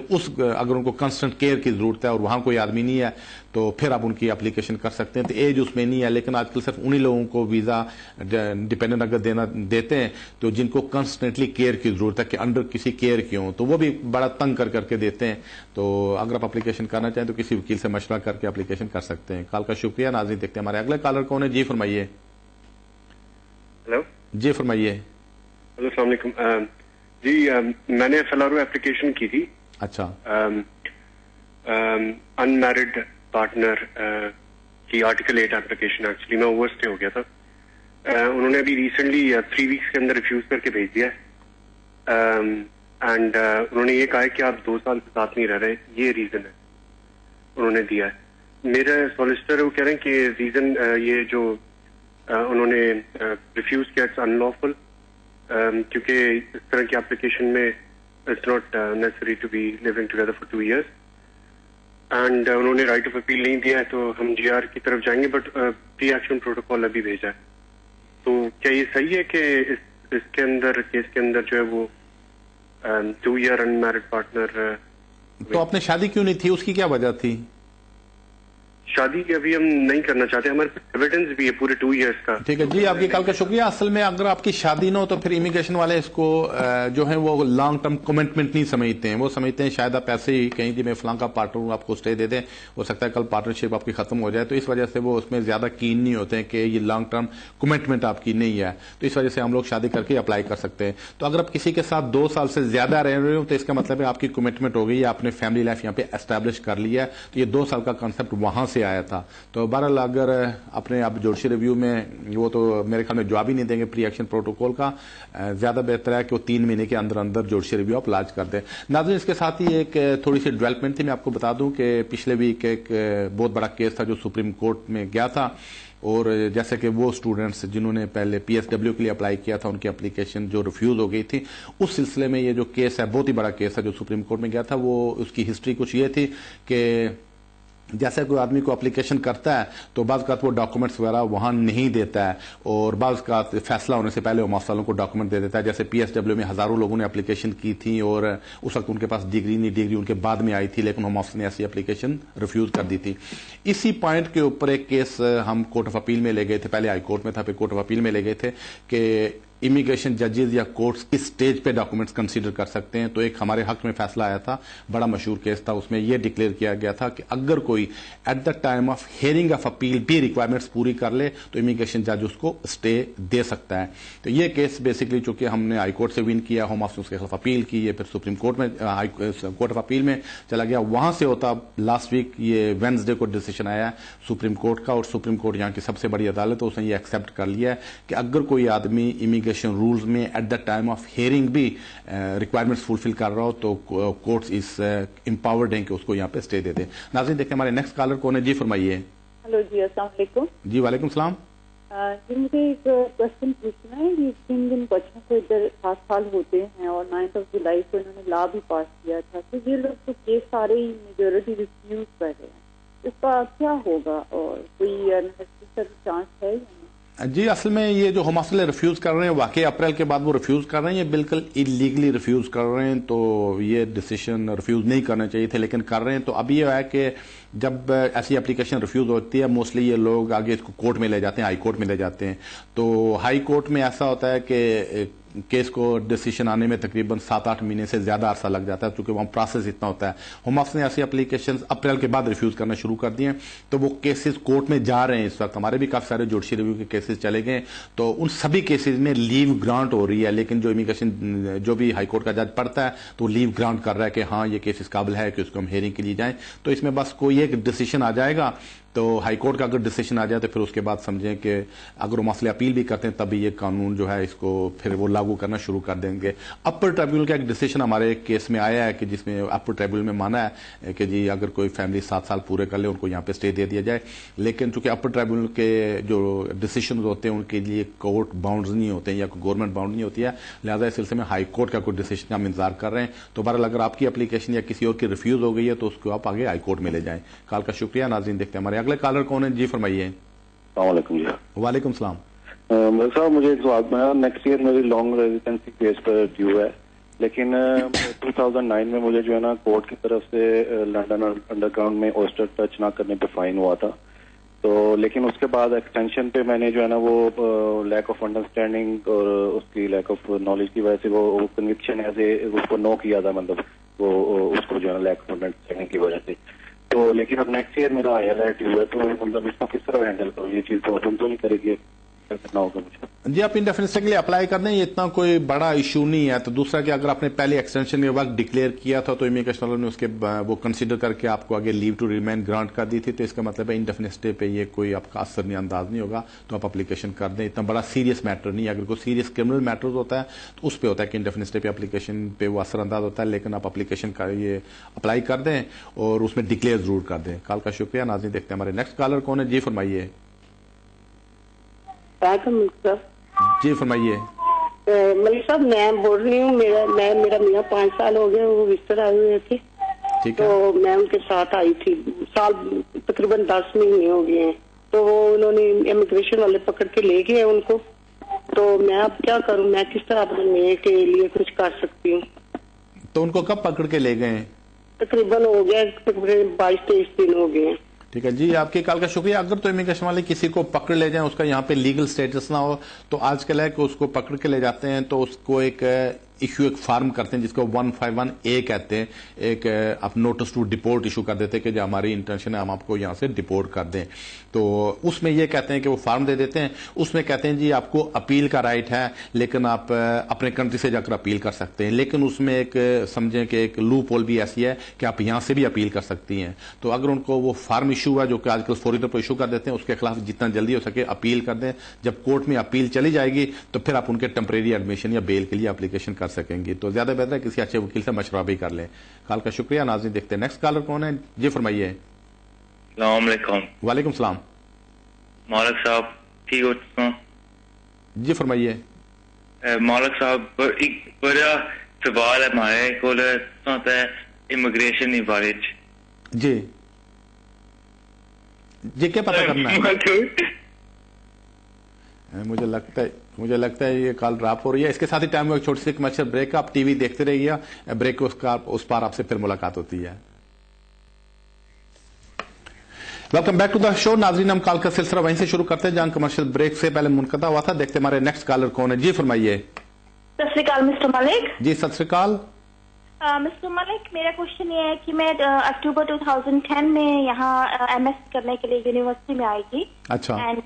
अगर उनको कंस्टेंट केयर की जरूरत है और वहां कोई आदमी नहीं है तो फिर आप उनकी एप्लीकेशन कर सकते हैं. तो एज उसमें नहीं है, लेकिन आजकल सिर्फ उन्हीं लोगों को वीजा डिपेंडेंट अगर देते हैं तो जिनको कंस्टेंटली केयर की जरूरत है कि अंडर किसी केयर की हो, तो वो भी बड़ा तंग करके देते हैं. तो अगर आप एप्लीकेशन करना चाहें तो किसी वकील से मशवरा करके एप्लीकेशन कर सकते हैं. कॉल का शुक्रिया. नाज़रीन देखते हैं हमारे अगले कॉलर कौन है. जी फरमाइए. हेलो. जी फरमाइए. हेलो अस्सलाम वालेकुम. जी मैंने एफएलआरओ एप्लीकेशन की थी. अच्छा. अनमैरिड पार्टनर की आर्टिकल 8 एप्लीकेशन. एक्चुअली मैं ओवर स्टे हो गया था. उन्होंने अभी रिसेंटली 3 वीक्स के अंदर रिफ्यूज करके भेज दिया है. एंड उन्होंने ये कहा है कि आप 2 साल से साथ नहीं रह रहे, ये रीजन है उन्होंने दिया है. मेरे सॉलिसिटर वो कह रहे हैं कि रीजन ये जो उन्होंने रिफ्यूज किया इट्स अनलॉफुल, क्योंकि इस तरह की एप्लीकेशन में it's not necessary to be living together for 2 years. And उन्होंने राइट ऑफ अपील नहीं दिया है, तो हम जीआर की तरफ जाएंगे, बट प्री एक्शन प्रोटोकॉल अभी भेजा है. तो क्या ये सही है कि इसके अंदर केस के अंदर जो है वो 2 year अनमैरिड पार्टनर तो आपने शादी क्यों नहीं थी, उसकी क्या वजह थी? शादी अभी हम नहीं करना चाहते, हमारे पास एविडेंस भी है पूरे 2 इयर्स का। ठीक है जी, आपकी कॉल का शुक्रिया। असल में अगर आपकी शादी ना हो तो फिर इमिग्रेशन वाले इसको जो है वो लॉन्ग टर्म कमिटमेंट नहीं समझते हैं। वो समझते हैं शायद आप पैसे ही कहीं जी मैं फलां का पार्टनर हूं, आपको स्टे दे दें, हो सकता है कल पार्टनरशिप आपकी खत्म हो जाए, तो इस वजह से वो उसमें ज्यादा कीन नहीं होते हैं कि ये लॉन्ग टर्म कमिटमेंट आपकी नहीं है। तो इस वजह से हम लोग शादी करके अप्लाई कर सकते हैं। तो अगर आप किसी के साथ 2 साल से ज्यादा रह रहे हो तो इसका मतलब है आपकी कमिटमेंट हो गई, आपने फैमिली लाइफ यहाँ पे एस्टैब्लिश कर लिया है। तो ये 2 साल का कॉन्सेप्ट वहां से आया था। तो बहरहाल अगर अपने आप जोशी रिव्यू में वो तो मेरे ख्याल में जवाब ही नहीं देंगे प्री एक्शन प्रोटोकॉल का, ज्यादा बेहतर है कि वो 3 महीने के अंदर अंदर जोशी रिव्यू आप लॉन्च कर दें। नाज़रीन, इसके साथ ही एक थोड़ी सी डेवलपमेंट थी, मैं आपको बता दूं कि पिछले वीक एक बहुत बड़ा केस था जो सुप्रीम कोर्ट में गया था, और जैसे कि वो स्टूडेंट्स जिन्होंने पहले PSW के लिए अप्लाई किया था उनकी एप्लीकेशन जो रिफ्यूज हो गई थी, उस सिलसिले में ये जो केस है बहुत ही बड़ा केस है जो सुप्रीम कोर्ट में गया था। वो उसकी हिस्ट्री कुछ ये थी कि जैसे कोई आदमी को एप्लीकेशन करता है तो बाज़ का वो डॉक्यूमेंट्स वगैरह वहां नहीं देता है, और बाज़ का फैसला होने से पहले वो मौसलों को डॉक्यूमेंट दे देता है। जैसे PSW में हजारों लोगों ने एप्लीकेशन की थी और उस वक्त उनके पास डिग्री उनके बाद में आई थी, लेकिन मौसल ने ऐसी एप्लीकेशन रिफ्यूज कर दी थी। इसी पॉइंट के ऊपर एक केस हम कोर्ट ऑफ अपील में ले गए थे, पहले हाई कोर्ट में था, फिर कोर्ट ऑफ अपील में ले गए थे कि इमिग्रेशन जजेस या कोर्ट्स किस स्टेज पे डॉक्यूमेंट्स कंसीडर कर सकते हैं। तो एक हमारे हक में फैसला आया था, बड़ा मशहूर केस था, उसमें यह डिक्लेयर किया गया था कि अगर कोई at the time of hearing of appeal भी रिक्वायरमेंट्स पूरी कर ले तो इमिग्रेशन जज उसको स्टे दे सकता है। तो ये केस बेसिकली चूंकि हमने हाई कोर्ट से विन किया, होम ऑफिस के खिलाफ अपील की, ये फिर सुप्रीम कोर्ट में कोर्ट ऑफ अपील में चला गया, वहां से होता लास्ट वीक ये वेडनेसडे को डिसीजन आया सुप्रीम कोर्ट का, और सुप्रीम कोर्ट यहाँ की सबसे बड़ी अदालत है, उसने ये एक्सेप्ट कर लिया है कि अगर कोई आदमी इमिग्रेशन रूल्स में at the time of hearing भी रिक्वायरमेंट्स फुलफिल कर रहा हो तो कोर्ट्स इस एम्पावर्ड हैं कि उसको यहाँ पे स्टे दे दे। नाज़रीन, देखते हैं हमारे नेक्स्ट कॉलर कौन है। जी फरमाइए। हेलो जी, अस्सलाम वालेकुम। जी वालेकुम सलाम। जी मुझे एक क्वेश्चन पूछना है कि 3 दिन बच्चों को इधर 7 साल होते हैं और 9 जुलाई को इन्होंने लॉ भी पास किया था, तो ये लोग तो केस सारे ही मेजोरिटी रिफ्यूज कर रहे हैं, इसका क्या होगा और कोई चांस है? जी असल में ये जो मसले रिफ्यूज कर रहे हैं वाकई अप्रैल के बाद वो रिफ्यूज कर रहे हैं, ये बिल्कुल इलीगली रिफ्यूज कर रहे हैं, तो ये डिसीजन रिफ्यूज नहीं करने चाहिए थे लेकिन कर रहे हैं। तो अभी ये है कि जब ऐसी एप्लीकेशन रिफ्यूज होती है मोस्टली ये लोग आगे इसको कोर्ट में ले जाते हैं, हाई कोर्ट में ले जाते हैं। तो हाई कोर्ट में ऐसा होता है कि केस को डिसीजन आने में तकरीबन 7-8 महीने से ज्यादा अरसा लग जाता है, क्योंकि वहां प्रोसेस इतना होता है। होम ऑफिस ने ऐसी एप्लीकेशन अप्रैल के बाद रिफ्यूज करना शुरू कर दिए, तो वो केसेस कोर्ट में जा रहे हैं इस वक्त। हमारे भी काफी सारे जुडिशल रिव्यू के केसेस चले गए, तो उन सभी केसेस में लीव ग्रांट हो रही है, लेकिन जो इमिग्रेशन जो भी हाई कोर्ट का जज पढ़ता है तो लीव ग्रांट कर रहा है कि हाँ ये केस इस काबिल है कि उसको हम हियरिंग के लिए जाएं। तो इसमें बस कोई एक डिसीजन आ जाएगा, तो हाई कोर्ट का अगर डिसीजन आ जाए तो फिर उसके बाद समझें कि अगर वो मसले अपील भी करते हैं तभी ये कानून जो है इसको फिर वो लागू करना शुरू कर देंगे। अपर ट्राइब्यूनल का एक डिसीजन हमारे केस में आया है कि जिसमें अपर ट्राइब्यूनल में माना है कि जी अगर कोई फैमिली 7 साल पूरे कर ले उनको यहाँ पे स्टे दे दिया जाए, लेकिन चूंकि अपर ट्राइब्यूनल के जो डिसीजन होते हैं उनके लिए कोर्ट बाउंड्स नहीं होते हैं या कोई गवर्नमेंट बाउंड नहीं होती है, लिहाजा इस सिलसिले में हाई कोर्ट का कोई डिसीजन का हम इंतजार कर रहे हैं। तो बहरहाल अगर आपकी एप्लीकेशन या किसी और की रिफ्यूज हो गई है तो उसको आप आगे हाई कोर्ट में ले जाएं। कॉल का शुक्रिया। नाज़रीन, देखते हैं हमारे अगले कॉलर कौन है। जी फरमाइए। वालेकुम सलाम। साहब मुझे एक सवाल है, नेक्स्ट ईयर मेरी लॉन्ग रेजिडेंसी केस पर ड्यू है, लेकिन 2009 में मुझे जो है ना कोर्ट की तरफ से लंदन अंडरग्राउंड में ओस्टर टच ना करने पे फाइन हुआ था, तो लेकिन उसके बाद एक्सटेंशन पे मैंने जो है ना वो लैक ऑफ अंडरस्टैंडिंग और उसकी लैक ऑफ नॉलेज की वजह से वो कन्विक्शन ऐसे उसको नो किया था, मतलब वो उसको जो है ना लैक ऑफ अंडरस्टैंडिंग की वजह से। तो लेकिन अब नेक्स्ट ईयर मेरा ILR हुआ है, तो मतलब इसको किस तरह हैंडल करूँ? ये चीज प्रॉब्लम तो नहीं करेगी? करना होगा मुझे। जी आप इंडेफिनिट के लिए अप्लाई कर दें, ये इतना कोई बड़ा इशू नहीं है। तो दूसरा कि अगर आपने पहले एक्सटेंशन के वक्त डिक्लेयर किया था तो इमिग्रेशन वालों ने उसके वो कंसीडर करके आपको आगे लीव टू रिमेन ग्रांट कर दी थी, तो इसका मतलब है इंडेफिनिट स्टे पे ये कोई आपका असर नहीं अंदाज नहीं होगा, तो आप एप्लीकेशन कर दें। इतना बड़ा सीरियस मैटर नहीं है। अगर कोई सीरियस क्रिमिनल मैटर्स होता है तो उस पर होता है कि इंडेफिनिट स्टे पे एप्लीकेशन पे वो असर अंदाज होता है, लेकिन आप एप्लीकेशन का ये अप्लाई कर दें और उसमें डिक्लेयर जरूर कर दें। कॉल का शुक्रिया। नाज़रीन, देखते हैं हमारे नेक्स्ट कॉलर कौन है। जी फरमाइए। जी फरमाइए। मलिक साहब मैं बोल रही हूँ, मेरा मियाँ 5 साल हो गए वो बिस्तर आए हुए थे, तो मैं उनके साथ आई थी, साल तकरीबन 10 महीने हो गए हैं, तो वो उन्होंने इमिग्रेशन वाले पकड़ के ले गए उनको, तो मैं अब क्या करूँ? मैं किस तरह अपने मियाँ के लिए कुछ कर सकती हूँ? तो उनको कब पकड़ के ले गए? तकरीबन हो गया 22-23 दिन हो गए। ठीक है जी, आपकी कॉल का शुक्रिया। अगर तो इमिग्रेशन वाले किसी को पकड़ ले जाएं, उसका यहाँ पे लीगल स्टेटस ना हो, तो आजकल है कि उसको पकड़ के ले जाते हैं तो उसको एक फार्म करते हैं जिसको 151A कहते हैं, एक आप नोटिस टू डिपोर्ट इशू कर देते हैं कि जो हमारी इंटेंशन है हम आपको यहाँ से डिपोर्ट कर दें। तो उसमें ये कहते हैं कि वो फार्म दे देते हैं, उसमें कहते हैं जी आपको अपील का राइट है, लेकिन आप अपने कंट्री से जाकर अपील कर सकते हैं, लेकिन उसमें एक समझें कि एक लूप होल भी ऐसी है कि आप यहाँ से भी अपील कर सकती हैं। तो अगर उनको वो फार्म इशू है जो कि आजकल फौरी तौर पर इशू कर देते हैं, उसके खिलाफ जितना जल्दी हो सके अपील कर दें। जब कोर्ट में अपील चली जाएगी तो फिर आप उनके टेम्परेरी एडमिशन या बेल के लिए एप्लीकेशन कर सकेंगे। तो ज्यादा बेहतर है किसी अच्छे वकील से मशवरा भी कर लें। कॉल का शुक्रिया। नाज़रीन देखते हैं नेक्स्ट कॉलर कौन है। जी फरमाइए। अस्सलाम वालेकुम। वालेकुम सलाम। मालिक साहब ठीक हो? जी फरमाइए। मालिक साहब एक बड़ा सवाल है हमारे को इमिग्रेशन बारे जी जी क्या पता करना है? मुझे लगता है ये कॉल ड्रॉप हो रही है। इसके साथ ही टाइम में एक छोटी सी कमर्शियल ब्रेक। आप टीवी देखते रहिए, ब्रेक के उस पार आपसे फिर मुलाकात होती है। Welcome back to the show. नाज़रीन हम कॉल का सिलसिला वहीं से शुरू करते हैं जहां कमर्शियल ब्रेक से पहले मुनक़ता हुआ था। देखते हमारे नेक्स्ट कॉलर कौन है। जी फरमाइए। सत श्री अकाल मिस्टर मलिक। जी सत श्री अकाल। मिस्टर मलिक मेरा क्वेश्चन ये है कि मैं अक्टूबर 2010 में यहाँ MS करने के लिए यूनिवर्सिटी में आई थी। अच्छा। एंड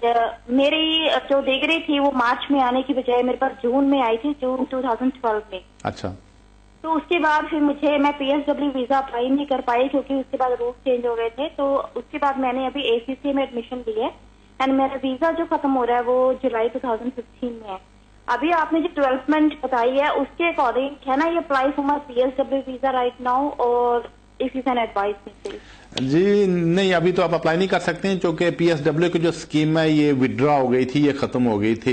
मेरी जो डिग्री थी वो मार्च में आने की बजाय मेरे पास जून में आई थी, जून 2012 में। अच्छा। तो उसके बाद फिर मैं PSW वीजा अप्लाई नहीं कर पाई क्योंकि उसके बाद रूल्स चेंज हो गए थे। तो उसके बाद मैंने अभी ACCA में एडमिशन ली है एंड मेरा वीजा जो खत्म हो रहा है वो जुलाई 2015 में है। अभी आपने जो डेवलपमेंट बताई है उसके अकॉर्डिंग है ना ये apply for my PSW visa right now, और if you can advise me please. जी नहीं, अभी तो आप अप्लाई नहीं कर सकते हैं क्योंकि PSW की जो स्कीम है ये विड्रॉ हो गई थी, ये खत्म हो गई थी,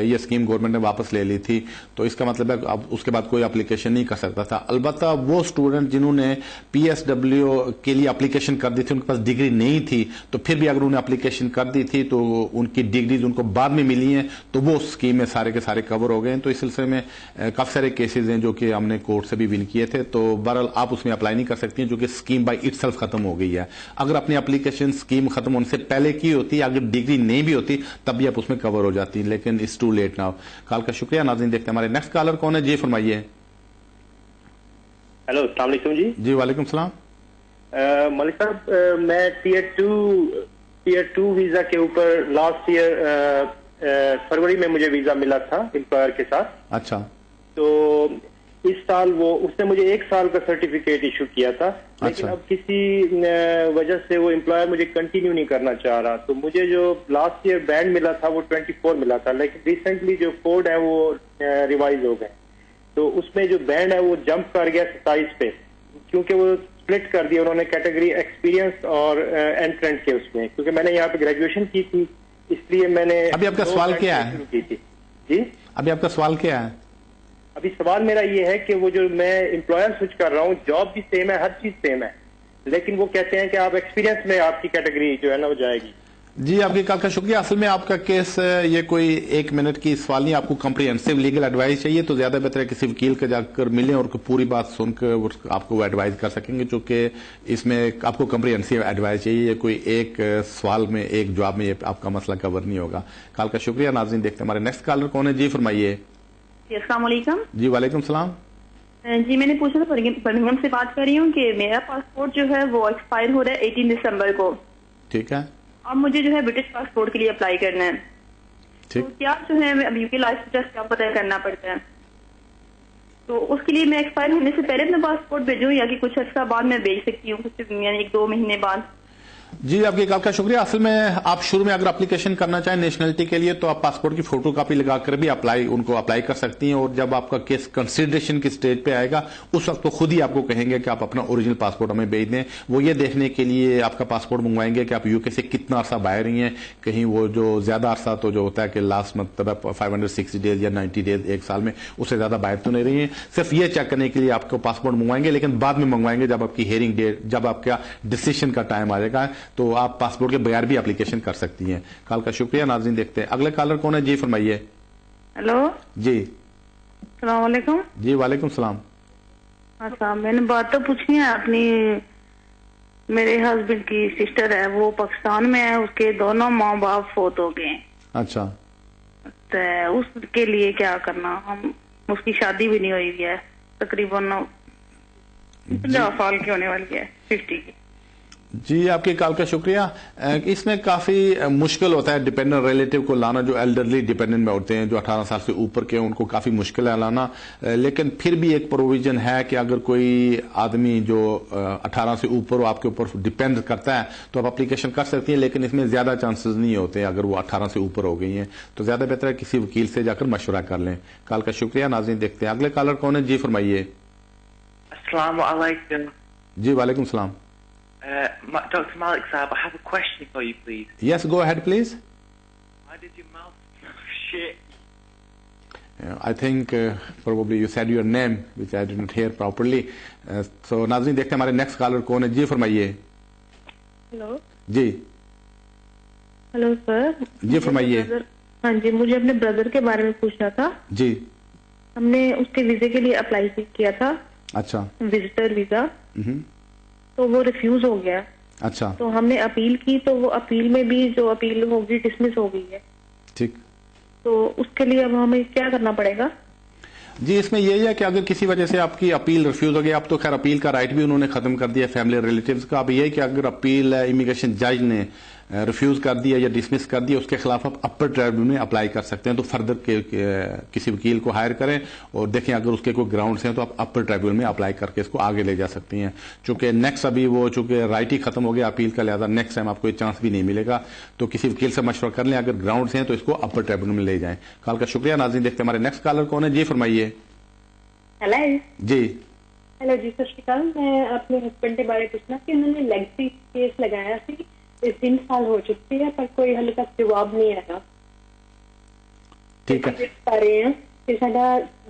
ये स्कीम गवर्नमेंट ने वापस ले ली थी। तो इसका मतलब है अब उसके बाद कोई एप्लीकेशन नहीं कर सकता था। अलबत्ता वो स्टूडेंट जिन्होंने PSW के लिए एप्लीकेशन कर दी थी, उनके पास डिग्री नहीं थी, तो फिर भी अगर उन्हें एप्लीकेशन कर दी थी तो उनकी डिग्रीज उनको बाद में मिली हैं, तो वो स्कीम में सारे के सारे कवर हो गए। तो इस सिलसिले में काफी सारे केसेज हैं जो कि हमने कोर्ट से भी विन किए थे। तो बहरहाल आप उसमें अप्लाई नहीं कर सकती हैं जो कि स्कीम बाई इटसेल्फ खत्म हो गई है। अगर अपनी एप्लीकेशन स्कीम खत्म होने से पहले की होती, अगर डिग्री नहीं भी होती तब भी आप उसमें कवर हो जाती, लेकिन it's too late now. Call का शुक्रिया। नाज़रीन देखते हैं हमारे नेक्स्ट कॉलर कौन है। जी फरमाइए। हेलो अस्सलाम वालेकुम जी। जी वालेकुम सलाम। मलिक साहब मैं टीयर टू वीजा के ऊपर लास्ट ईयर फरवरी में मुझे वीजा मिला था एम्प्लॉयर के साथ। अच्छा। तो इस साल उसने मुझे 1 साल का सर्टिफिकेट इशू किया था, लेकिन अब किसी वजह से वो एम्प्लॉयर मुझे कंटिन्यू नहीं करना चाह रहा। तो मुझे जो लास्ट ईयर बैंड मिला था वो 24 मिला था, लेकिन रिसेंटली जो कोड है वो रिवाइज हो गए। तो उसमें जो बैंड है वो जंप कर गया 27 पे, क्योंकि वो स्प्लिट कर दिया उन्होंने कैटेगरी एक्सपीरियंस और एंट्रेंट के उसमें। क्योंकि मैंने यहाँ पे ग्रेजुएशन की थी, इसलिए मैंने अभी आपका सवाल क्या है? शुरू की थी। जी अभी आपका सवाल क्या है? अभी सवाल मेरा ये है कि वो जो मैं एम्प्लॉयर स्विच कर रहा हूँ, जॉब भी सेम है, हर चीज सेम है, लेकिन वो कहते हैं कि आप एक्सपीरियंस में आपकी कैटेगरी जो है ना वो जाएगी। जी आपकी कॉल का शुक्रिया। असल में आपका केस ये कोई 1 मिनट की सवाल नहीं, आपको कॉम्प्रिहेंसिव लीगल एडवाइस चाहिए तो ज्यादा बेहतर है किसी वकील के जाकर मिलें और पूरी बात सुनकर आपको वो एडवाइस कर सकेंगे, क्योंकि इसमें आपको कॉम्प्रिहेंसिव एडवाइस चाहिए। ये कोई एक सवाल में एक जवाब में आपका मसला कवर नहीं होगा। कॉल का शुक्रिया। नाज़रीन देखते हैं हमारे नेक्स्ट कॉलर कौन है। जी फरमाइए। अस्सलाम वालेकुम। जी वालेकुम सलाम। जी मैंने पूछा था, बर्मिंघम से बात कर रही हूँ कि मेरा पासपोर्ट जो है वो एक्सपायर हो रहा है 18 दिसंबर को। ठीक है। अब मुझे जो है ब्रिटिश पासपोर्ट के लिए अप्लाई करना है। ठीक। तो क्या जो है यूके लाइफ स्टेटस क्या पता करना पड़ता है? तो उसके लिए मैं एक्सपायर होने से पहले अपना पासपोर्ट भेजूँ या कि कुछ अर्सा बाद में भेज सकती हूँ, कुछ यानी 1-2 महीने बाद? जी आपकी कॉल का शुक्रिया। असल में आप शुरू में अगर एप्लीकेशन करना चाहें नेशनलिटी के लिए तो आप पासपोर्ट की फोटो कॉपी लगाकर भी उनको अप्लाई कर सकती हैं, और जब आपका केस कंसिडरेशन की स्टेज पे आएगा उस वक्त तो खुद ही आपको कहेंगे कि आप अपना ओरिजिनल पासपोर्ट हमें भेज दें। वो ये देखने के लिए आपका पासपोर्ट मंगवाएंगे कि आप यूके से कितना अरसा बाहर रही हैं, कहीं वो जो ज्यादा अरसा तो जो होता है कि लास्ट मतलब 560 डेज या 90 डेज 1 साल में, उससे ज्यादा बाहर तो नहीं रही है। सिर्फ ये चेक करने के लिए आपको पासपोर्ट मंगवाएंगे, लेकिन बाद में मंगवाएंगे जब आपकी हियरिंग डेट, जब आपका डिसीजन का टाइम आ जाएगा तो आप पासपोर्ट के बगैर भी एप्लीकेशन कर सकती हैं। कॉल का शुक्रिया। नाज़रीन देखते हैं अगले कॉलर कौन है। जी फरमाइए। हेलो जी अस्सलाम वालेकुम। जी वालेकुम सलाम। अच्छा, मैंने बात तो पूछनी है अपनी, मेरे हस्बैंड की सिस्टर है, वो पाकिस्तान में है, उसके दोनों माँ बाप फौत हो गए। अच्छा, तो उसके लिए क्या करना? हम उसकी शादी भी नहीं हुई है, तकरीबन 50 साल की होने वाली है, 50 की। जी, आपकी कॉल का शुक्रिया। इसमें काफी मुश्किल होता है डिपेंडेंट रिलेटिव को लाना, जो एल्डरली डिपेंडेंट में होते हैं, जो 18 साल से ऊपर के, उनको काफी मुश्किल है लाना। लेकिन फिर भी एक प्रोविजन है कि अगर कोई आदमी जो 18 से ऊपर हो आपके ऊपर डिपेंड करता है तो आप एप्लीकेशन कर सकती हैं, लेकिन इसमें ज्यादा चांसेस नहीं होते अगर वो 18 से ऊपर हो गई हैं। तो ज्यादा बेहतर है किसी वकील से जाकर मशवरा कर लें। कॉल का शुक्रिया। नाज़रीन, देखते हैं अगले कॉलर कौन है। जी फरमाइए। अस्सलाम वालेकुम। जी वालेकुम सलाम। Dr. Malik Saab, I have a question for you, please. Yes, go ahead, please. Why did your mouth smell shit? I think probably you said your name, which I didn't hear properly. So, नाज़रीन देखते हैं हमारे next collar कौन है। जी फरमाइए। Hello जी। Hello sir. जी फरमाइए। हाँ जी, मुझे अपने ब्रदर के बारे में पूछना था। जी। हमने उसके वीजे के लिए अप्लाई किया था। अच्छा। विजिटर वीजा, तो वो रिफ्यूज हो गया। अच्छा। तो हमने अपील की, तो वो अपील में भी जो अपील होगी डिसमिस हो गई है। ठीक। तो उसके लिए अब हमें क्या करना पड़ेगा? जी, इसमें यही है कि अगर किसी वजह से आपकी अपील रिफ्यूज हो गई, अब तो खैर अपील का राइट भी उन्होंने खत्म कर दिया फैमिली रिलेटिव्स का। अब यही कि अगर अपील इमिग्रेशन जज ने रिफ्यूज कर दिया या डिसमिस कर दिया, उसके खिलाफ आप अपर ट्राइब्यूनल में अप्लाई कर सकते हैं। तो फर्दर किसी वकील को हायर करें और देखें अगर उसके कोई ग्राउंड्स हैं तो आप अपर ट्राइब्यूनल में अप्लाई करके इसको आगे ले जा सकती हैं। चूंकि नेक्स्ट अभी वो चूंकि राइट ही खत्म हो गया अपील का, लिहाजा नेक्स्ट टाइम आपको चांस भी नहीं मिलेगा। तो किसी वकील से मशवरा कर लें, अगर ग्राउंड्स हैं तो इसको अपर ट्राइब्यूनल में ले जाएं। कॉल का शुक्रिया। नाज़रीन देखते हैं हमारे नेक्स्ट कॉलर कौन है। जी फरमाइए। हेलो जी। हेलो जी, सत श्री अकाल। मैं अपने हस्बैंड के बारे में पूछना कि उन्होंने लेगसी केस लगाया सी, 3 साल हो चुके हैं पर कोई हाले तक जवाब नहीं आया। ठीक है। कर रहे हैं कि साडा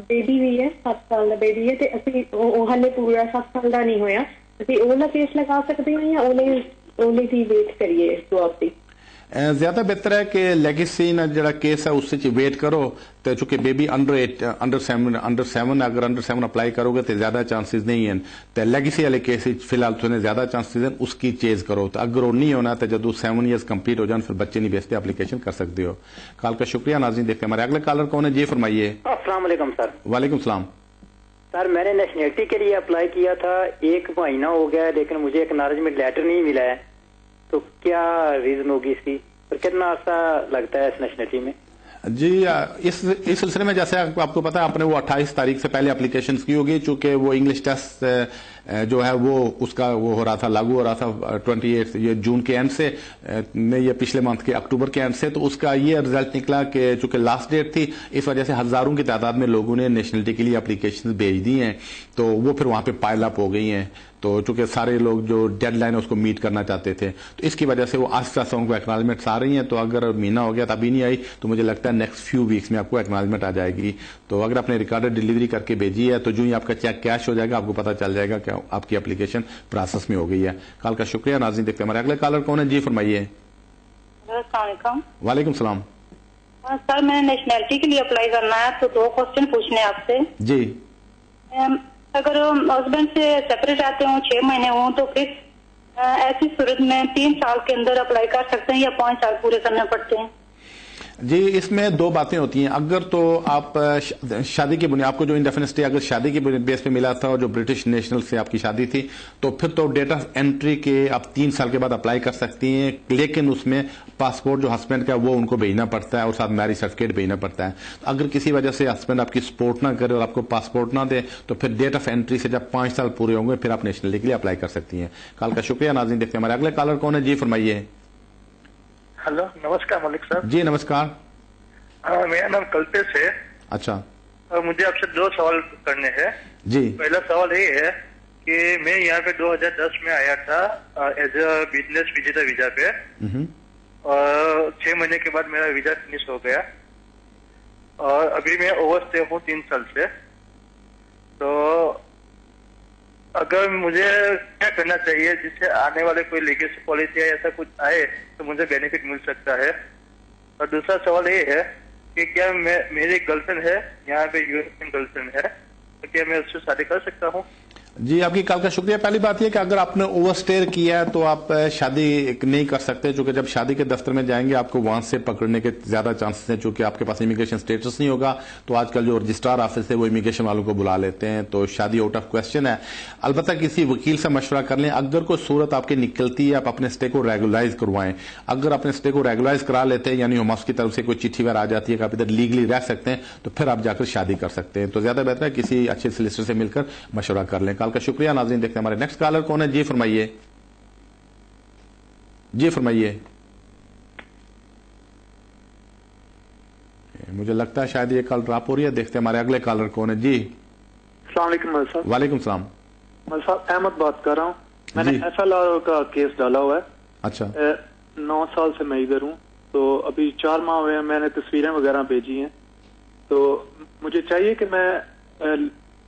बेबी भी है, 7 साल का बेबी है, तो ਅਸੀਂ ਉਹ ਹਾਲੇ ਪੂਰਾ 7 ਸਾਲ ਦਾ ਨਹੀਂ ਹੋਇਆ, ਅਸੀਂ ਉਹਲਾ ਕੇਸ ਲਗਾ ਸਕਦੇ ਹਾਂ ਜਾਂ ਉਹਲੇ ਦੀ ਵੇਟ ਕਰੀਏ ਜਵਾਬ ਦੀ? ज्यादा बेहतर है कि लेगेसी ना जरा केस है उससे वेट करो। तो चूंकि बेबी अंडर 7 अगर अंडर 7 अप्लाई करोगे तो ज्यादा चांसेस नहीं है। तो लेगेसी वाले केस फिलहाल थोड़े ज्यादा चांसेस हैं, उसकी चेज करो। तो अगर वो नहीं होना तो जब 7 ईयर्स कंप्लीट हो जाए फिर बच्चे नहीं भेजते, एप्लीकेशन कर सकते हो। कॉल का शुक्रिया। नाज़रीन देखते हैं हमारे अगले कॉलर कौन है। जी फरमाइए। अस्सलाम वालेकुम सर। वालेकुम सलाम। सर, मैंने नेशनलिटी के लिए अप्लाई किया था, 1 महीना हो गया है, लेकिन मुझे एक्नॉलेजमेंट लेटर नहीं मिला है। तो क्या रीजन होगी इसकी और कितना अर्सा लगता है इस नेशनलिटी में? जी, इस सिलसिले में जैसे आपको पता है आपने वो 28 तारीख से पहले एप्लीकेशन की होगी, चूंकि वो इंग्लिश टेस्ट जो है वो उसका वो हो रहा था, लागू हो रहा था 28 ये जून के एंड से, नहीं ये पिछले मंथ के अक्टूबर के एंड से। तो उसका ये रिजल्ट निकला कि चूंकि लास्ट डेट थी, इस वजह से हजारों की तादाद में लोगों ने नेशनलिटी के लिए एप्लीकेशन भेज दी हैं। तो वो फिर वहां पे पाइल अप हो गई हैं। तो चूंकि सारे लोग जो डेडलाइन है उसको मीट करना चाहते थे, तो इसकी वजह से वो आस्ते आस्ते उनको एक्नॉलेजमेंट्स आ रही हैं। तो अगर महीना हो गया तभी नहीं आई तो मुझे लगता है नेक्स्ट फ्यू वीक्स में आपको एक्नॉलेजमेंट आ जाएगी। तो अगर आपने रिकॉर्डेड डिलीवरी करके भेजी है तो जो ही आपका चेक कैश हो जाएगा आपको पता चल जाएगा कि आपकी एप्लीकेशन प्रोसेस में हो गई है। कॉल का शुक्रिया। नाज़रीन देखते हैं हमारे अगले कॉलर कौन है। जी फरमाइए। वालेकुम सलाम। सर, मैंने नेशनलिटी के लिए अप्लाई करना है, तो 2 क्वेश्चन पूछने हैं आपसे। जी। अगर हस्बैंड से सेपरेट रहते हो, 6 महीने हो, तो फिर ऐसी सूरत में 3 साल के अंदर अप्लाई कर सकते हैं या 5 साल पूरे करने पड़ते हैं? जी, इसमें 2 बातें होती हैं। अगर तो आप शादी की बुनियाद, आपको जो इंडेफिनिट स्टे अगर शादी की बेस पे मिला था और जो ब्रिटिश नेशनल से आपकी शादी थी, तो फिर तो डेट ऑफ एंट्री के आप 3 साल के बाद अप्लाई कर सकती हैं। लेकिन उसमें पासपोर्ट जो हस्बैंड का वो उनको भेजना पड़ता है और साथ मैरिज सर्टिफिकेट भेजना पड़ता है। अगर किसी वजह से हस्बैंड आपकी सपोर्ट ना करे और आपको पासपोर्ट ना दे तो फिर डेट ऑफ एंट्री से जब 5 साल पूरे होंगे फिर आप नेशनलिटी के लिए अप्लाई कर सकती हैं। कॉल का शुक्रिया। नाज़रीन देखते हैं हमारे अगले कॉलर कौन है। जी फरमाइए। हेलो, नमस्कार मलिक साहब। जी नमस्कार। मेरा नाम कल्पेश है। अच्छा। मुझे आपसे 2 सवाल करने हैं। जी। पहला सवाल ये है कि मैं यहाँ पे 2010 में आया था as a business visitor visa पे, और 6 महीने के बाद मेरा वीजा फिनिश हो गया और अभी मैं ओवरस्टे हूँ 3 साल से। तो अगर मुझे क्या करना चाहिए जिससे आने वाले कोई लीगेसी पॉलिसी या ऐसा कुछ आए तो मुझे बेनिफिट मिल सकता है? और दूसरा सवाल ये है कि क्या मेरी गर्लफ्रेंड है यहाँ पे, यूरोपियन गर्लफ्रेंड है, तो क्या मैं उससे शादी कर सकता हूँ? जी आपकी कॉल का शुक्रिया। पहली बात यह कि अगर आपने ओवरस्टे किया है तो आप शादी नहीं कर सकते, क्योंकि जब शादी के दफ्तर में जाएंगे आपको वहां से पकड़ने के ज्यादा चांसेस हैं, क्योंकि आपके पास इमिग्रेशन स्टेटस नहीं होगा। तो आजकल जो रजिस्ट्रार ऑफिस है वो इमिग्रेशन वालों को बुला लेते हैं, तो शादी आउट ऑफ क्वेश्चन है। अलबत्ता किसी वकील से मशवरा कर लें। अगर कोई सूरत आपकी निकलती है आप अपने स्टे को रेगुलाइज करवाएं। अगर अपने स्टे को रेगुलाइज करा लेते हैं, यानी हमास की तरफ से कोई चिट्ठी वगैरह आ जाती है कि आप इधर लीगली रह सकते हैं, तो फिर आप जाकर शादी कर सकते हैं। तो ज्यादा बेहतर है किसी अच्छे सोलिसिटर से मिलकर मशवरा कर लें। कॉल का शुक्रिया। नाज़रीन देखते हैं हमारे नेक्स्ट कॉलर कौन है। जी फरमाइए, जी फरमाइए। मुझे लगता है शायद ये कॉल ड्रॉप हो रही है। देखते हैं हमारे अगले कॉलर कौन है। जी अस्सलाम वालेकुम सलाम। अहमद बात कर रहा हूँ। मैंने FLR का केस डाला हुआ है। अच्छा। 9 साल से मैं इधर हूँ, तो अभी 4 माह हुए हैं। मैंने तस्वीरें वगैरह भेजी हैं, तो मुझे चाहिए कि मैं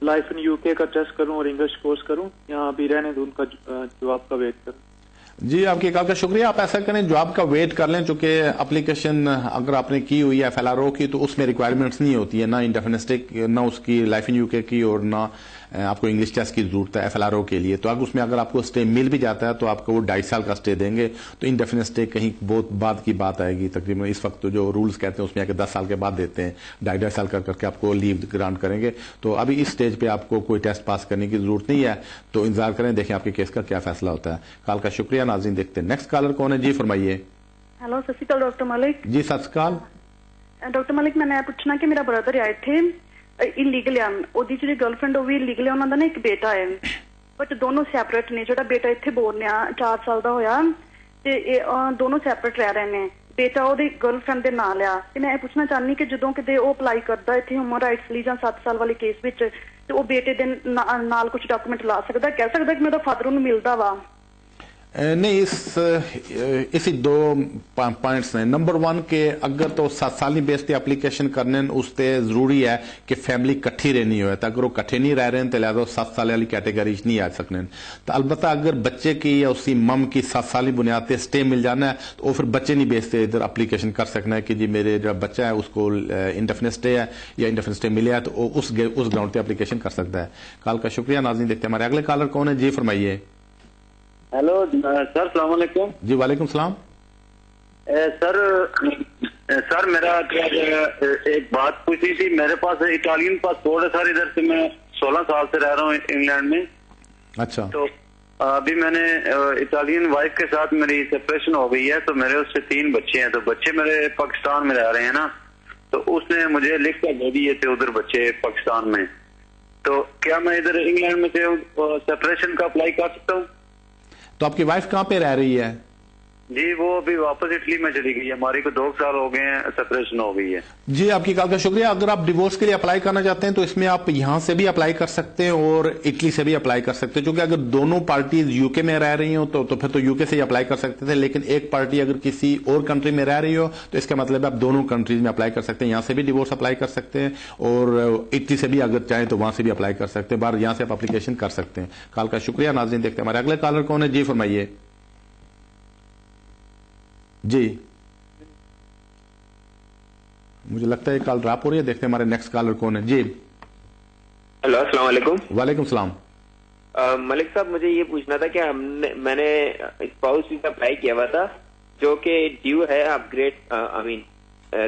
लाइफ इन यूके का टेस्ट करूं और इंग्लिश कोर्स करूं, यहाँ अभी रहने दूं, उनका जवाब का वेट करूं। जी आपकी कॉल का शुक्रिया। आप ऐसा करें, जॉब का वेट कर लें, चूंकि एप्लीकेशन अगर आपने की हुई है FLRO की तो उसमें रिक्वायरमेंट्स नहीं होती है, ना इंडेफिनिट स्टे, ना उसकी लाइफ इन यूके की, और ना आपको इंग्लिश टेस्ट की जरूरत है FLRO के लिए। तो उसमें अगर आपको स्टे मिल भी जाता है तो आपको वो 2.5 साल का स्टे देंगे। तो इंडेफिनिट स्टे कहीं बहुत बाद की बात आएगी। तकरीबन इस वक्त तो जो रूल्स कहते हैं उसमें आके 10 साल के बाद देते हैं, 2.5 साल का करके आपको लीव ग्रांट करेंगे। तो अभी इस स्टेज पे आपको कोई टेस्ट पास करने की जरूरत नहीं है, तो इंतजार करें, देखें आपके केस का क्या फैसला होता है। कॉल का शुक्रिया। नाज़रीन देखते हैं नेक्स्ट कॉलर कौन है। जी फरमाइए। हेलो, सत श्री अकाल डॉक्टर मलिक। जी सत श्री अकाल। डॉक्टर मलिक, मैंने पूछना कि मेरा ब्रदर आए थे इलीगल ਆ, ਉਹਦੀ ਜਿਹੜੀ ਗਰਲਫ੍ਰੈਂਡ ਉਹ ਵੀ ਇਲੀਗਲ ਹੈ, ਉਹਨਾਂ ਦਾ ਨਾ ਇੱਕ ਬੇਟਾ ਹੈ, ਬਟ ਦੋਨੋਂ ਸੈਪਰੇਟ ਨੇ। ਜਿਹੜਾ ਬੇਟਾ ਇੱਥੇ ਬੋਰਨ ਆ 4 ਸਾਲ ਦਾ ਹੋਇਆ, ਤੇ ਇਹ ਦੋਨੋਂ ਸੈਪਰੇਟ ਰਹਿ ਰਹੇ ਨੇ। ਬੇਟਾ ਉਹਦੀ ਗਰਲਫ੍ਰੈਂਡ ਦੇ ਨਾਲ ਆ, ਤੇ ਮੈਂ ਇਹ ਪੁੱਛਣਾ ਚਾਹੁੰਦੀ ਕਿ ਜਦੋਂ ਕਿਤੇ ਉਹ ਅਪਲਾਈ ਕਰਦਾ ਇੱਥੇ ਹਿਊਮਨ ਰਾਈਟਸ ਲਈ ਜਾਂ 7 ਸਾਲ ਵਾਲੇ ਕੇਸ ਵਿੱਚ, ਤੇ ਉਹ ਬੇਟੇ ਦੇ ਨਾਲ ਕੁਝ ਡਾਕੂਮੈਂਟ ਲਾ ਸਕਦਾ, ਕਹਿ ਸਕਦਾ ਕਿ ਮੇਰਾ ਫਾਦਰ ਉਹਨੂੰ ਮਿਲਦਾ ਵਾ? नहीं, इसी 2 पॉइंट्स हैं। नंबर 1 के अगर तो 7 साल बेस ते एप्लीकेशन करने उसते जरूरी है कि फैमिली कट्ठी रहनी हो, तो अगर वो कट्ठे नहीं रह रहे हैं तो लिहाजा 7 साल वाली कैटेगरी नहीं आ सकने। तो अलबत्ता अगर बच्चे की या उसकी मम की 7 साल बुनियाद पे स्टे मिल जाना है तो वो फिर बच्चे नहीं बेचते इधर एप्लीकेशन कर सकना है कि जी मेरे जो बच्चा है उसको इंडेफिनिट स्टे है या इंडेफिनिट स्टे मिले है, तो उस ग्राउंड पे एप्लीकेशन कर सकता है। कॉल का शुक्रिया। नाज़रीन देखते हैं हमारे अगले कॉलर कौन है। जी फरमाइए। हेलो सर, सलाम अलैकुम। जी वालेकुम सलाम। सर मेरा एक बात पूछी थी। मेरे पास इटालियन पासपोर्ट है सर, इधर से मैं 16 साल से रह रहा हूँ इंग्लैंड में। अच्छा। तो अभी मैंने इटालियन वाइफ के साथ मेरी सेपरेशन हो गई है, तो मेरे उससे 3 बच्चे हैं। तो बच्चे मेरे पाकिस्तान में रह रहे हैं ना, तो उसने मुझे लिख कर दे दिए थे उधर बच्चे पाकिस्तान में। तो क्या मैं इधर इंग्लैंड में से सेपरेशन का अप्लाई कर सकता हूँ? तो आपकी वाइफ कहाँ पे रह रही है? जी वो अभी वापस इटली में चली गई है। हमारी को 2 साल हो गए हैं, सेपरेशन हो गई है। जी आपकी कॉल का शुक्रिया। अगर आप डिवोर्स के लिए अप्लाई करना चाहते हैं तो इसमें आप यहां से भी अप्लाई कर सकते हैं और इटली से भी अप्लाई कर सकते हैं, क्योंकि अगर दोनों पार्टीज यूके में रह रही हो तो फिर तो यूके से ही अप्लाई कर सकते थे। लेकिन एक पार्टी अगर किसी और कंट्री में रह रही हो तो इसका मतलब है आप दोनों कंट्रीज में अप्लाई कर सकते हैं। यहां से भी डिवोर्स अप्लाई कर सकते हैं और इटली से भी अगर चाहें तो वहां से भी अप्लाई कर सकते हैं। बाहर यहां से आप अप्लीकेशन कर सकते हैं। कॉल का शुक्रिया। नाज़रीन देखते हैं हमारे अगले कॉलर कौन है। जी फरमाइए। जी मुझे लगता है कॉल ड्रॉप हो रही है। देखते हैं हमारे नेक्स्ट कॉलर कौन है। जी हेलो, अस्सलाम वालेकुम। वालेकुम सलाम। मलिक साहब, मुझे ये पूछना था कि मैंने स्पाउस वीजा अप्लाई किया हुआ था जो कि ड्यू है अपग्रेड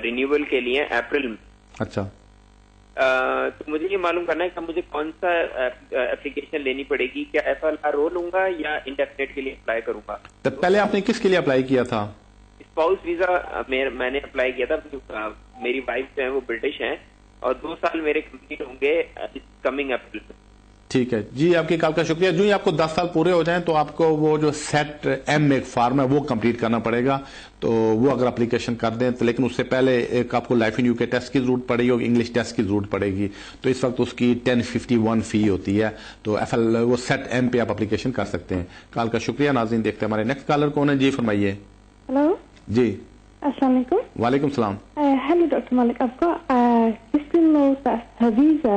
रिन्यूअल के लिए अप्रैल में। अच्छा। तो मुझे ये मालूम करना है कि मुझे कौन सा एप्लीकेशन लेनी पड़ेगी, क्या FLRO लूंगा या इंडेफिनिट के लिए अप्लाई करूंगा? तो पहले आपने किसके लिए अप्लाई किया था? स्पाउस वीजा मैंने अप्लाई किया था। मेरी वाइफ जो है वो ब्रिटिश हैं और 2 साल मेरे कंप्लीट होंगे कमिंग अप्रैल में। ठीक है जी, आपकी कॉल का शुक्रिया। जो ही आपको 10 साल पूरे हो जाएं तो आपको वो जो सेट M एक फॉर्म है वो कंप्लीट करना पड़ेगा। तो वो अगर एप्लीकेशन कर दें तो, लेकिन उससे पहले एक आपको लाइफ इन यूके टेस्ट की जरूरत पड़ेगी और इंग्लिश टेस्ट की जरूरत पड़ेगी। तो इस वक्त उसकी 1051 फी होती है। तो वो सेट M पे आप एप्लीकेशन कर सकते हैं। कॉल का शुक्रिया। नाज़रीन देखते हैं हमारे नेक्स्ट कॉलर कौन है। जी फरमाइए। हेलो जी अस्सलाम वालेकुम। वालेकुम सलाम। Hello Dr. Malik, I've got a sister-in-law that her visa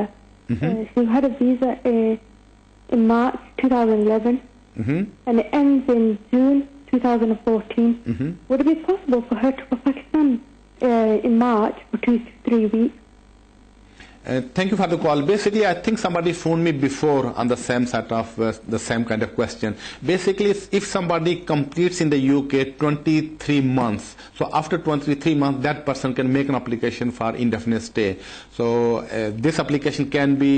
she had a visa in March 2011 and it ends in June 2014. Would it be possible for her to go to Pakistan in March for 2 to 3 weeks? Thank you for the call. Basically, I think somebody phoned me before on the same set of the same kind of question. Basically, if somebody completes in the UK 23 months, so after 23 months, that person can make an application for indefinite stay. So this application can be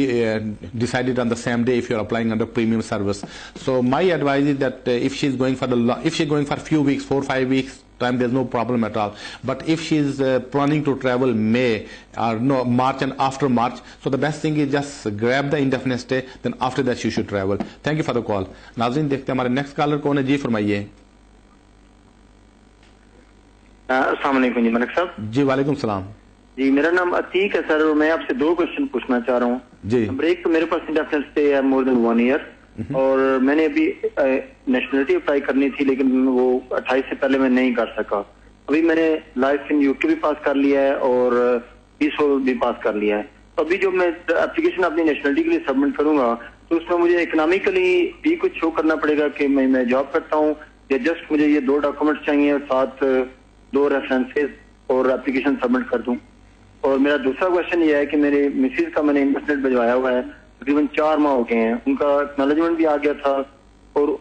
decided on the same day if you're applying under premium service. So my advice is that if she's going for few weeks, 4-5 weeks time, there's no problem at all. But if she's planning to travel May or no March and after March, so the best thing is just grab the indefinite stay, then after that she should travel. Thank you for the call. नाज़रीन देखते हैं हमारे next collar कौन है जी, फरमाइए। अस्सलाम वालेकुम जी मलिक साहब। जी वालेकुम सलाम जी, मेरा नाम अतीक है सर, और मैं आपसे 2 क्वेश्चन पूछना चाह रहा हूँ जी। नंबर 1 तो मेरे पास इंडेफिनिट स्टे है मोर देन 1 ईयर, और मैंने अभी नेशनलिटी अप्लाई करनी थी, लेकिन वो 28 से पहले मैं नहीं कर सका। अभी मैंने लाइफ इन यूके भी पास कर लिया है और पीसफुल भी पास कर लिया है। तो अभी जो मैं एप्लीकेशन अपनी नेशनलिटी के लिए सबमिट करूंगा, तो उसमें मुझे इकोनॉमिकली भी कुछ शो करना पड़ेगा कि मैं जॉब करता हूँ, या जस्ट मुझे ये 2 डॉक्यूमेंट्स चाहिए और साथ 2 रेफरेंसेस और एप्लीकेशन सबमिट कर दूं। और मेरा दूसरा क्वेश्चन ये है कि मेरे मिसेज का मैंने इंटरनेट भिजवाया हुआ है, तकरीबन 4 माह हो गए हैं, उनका एक्नॉलेजमेंट भी आ गया था। और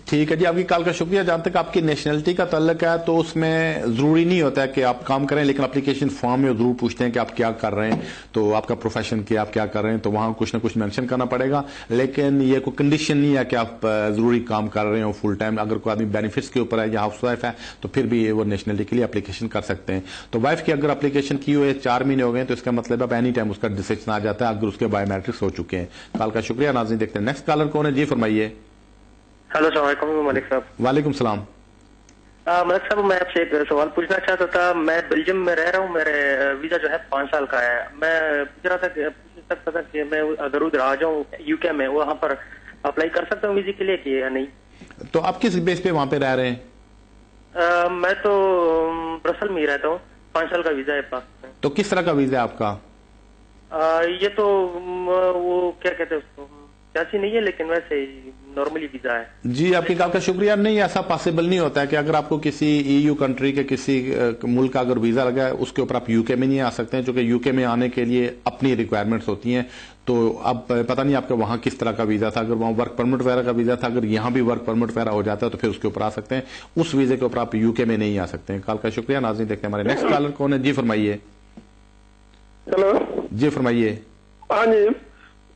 ठीक है जी, आपकी कॉल का शुक्रिया। जहां तक आपकी नेशनलिटी का ताल्लुक है, तो उसमें जरूरी नहीं होता है कि आप काम करें, लेकिन एप्लीकेशन फॉर्म में जरूर पूछते हैं कि आप क्या कर रहे हैं, तो आपका प्रोफेशन क्या, आप क्या कर रहे हैं, तो वहां कुछ ना कुछ मेंशन करना पड़ेगा। लेकिन ये कोई कंडीशन नहीं है कि आप जरूरी काम कर रहे हो फुल टाइम। अगर कोई आदमी बेनिफिट्स के ऊपर है या हाउस वाइफ है, तो फिर भी वो नेशनलिटी के लिए एप्लीकेशन कर सकते हैं। तो वाइफ की अगर एप्लीकेशन की हुई 4 महीने हो गए, तो इसका मतलब अब एनी टाइम उसका डिसीजन आ जाता है अगर उसके बायोमेट्रिक्स हो चुके हैं। कॉल का शुक्रिया। नाज़रीन देखते हैं नेक्स्ट कॉलर कौन है जी, फरमाइए। हेलो अस्सलाम वालेकुम मलिक साहब। वालेकुम सलाम। मलिक साहब, मैं आपसे एक सवाल पूछना चाहता था। मैं बेल्जियम में रह रहा हूँ, मेरे वीजा जो है 5 साल का है। मैं पूछ सकता था कि मैं अगर उधर आ जाऊँ यूके में, वहाँ पर अप्लाई कर सकता हूँ वीजे के लिए कि या नहीं? तो आप किस बेस पे वहाँ पे रह रहे हैं? मैं तो ब्रसल में ही रहता हूँ, 5 साल का वीजा है पास। तो किस तरह का वीजा है आपका? ये तो वो क्या कहते हैं उसको, सियासी नहीं है, लेकिन वैसे नॉर्मली वीजा है। जी, आपकी कॉल का शुक्रिया। नहीं, ऐसा पॉसिबल नहीं होता है कि अगर आपको किसी ईयू कंट्री के किसी मुल्क का अगर वीजा लगा है, उसके ऊपर आप यूके में नहीं आ सकते हैं, क्योंकि यूके में आने के लिए अपनी रिक्वायरमेंट्स होती हैं। तो अब पता नहीं आपका वहां किस तरह का वीजा था। अगर वहां वर्क परमिट वगैरह का वीजा था, अगर यहाँ भी वर्क परमिट वगैरह हो जाता है, तो फिर उसके ऊपर आ सकते हैं। उस वीजे के ऊपर आप यूके में नहीं आ सकते हैं। कॉल का शुक्रिया। नाज़रीन देखते हैं हमारे नेक्स्ट कॉलर कौन है जी, फरमाइए। हेलो जी फरमाइए। हाँ जी,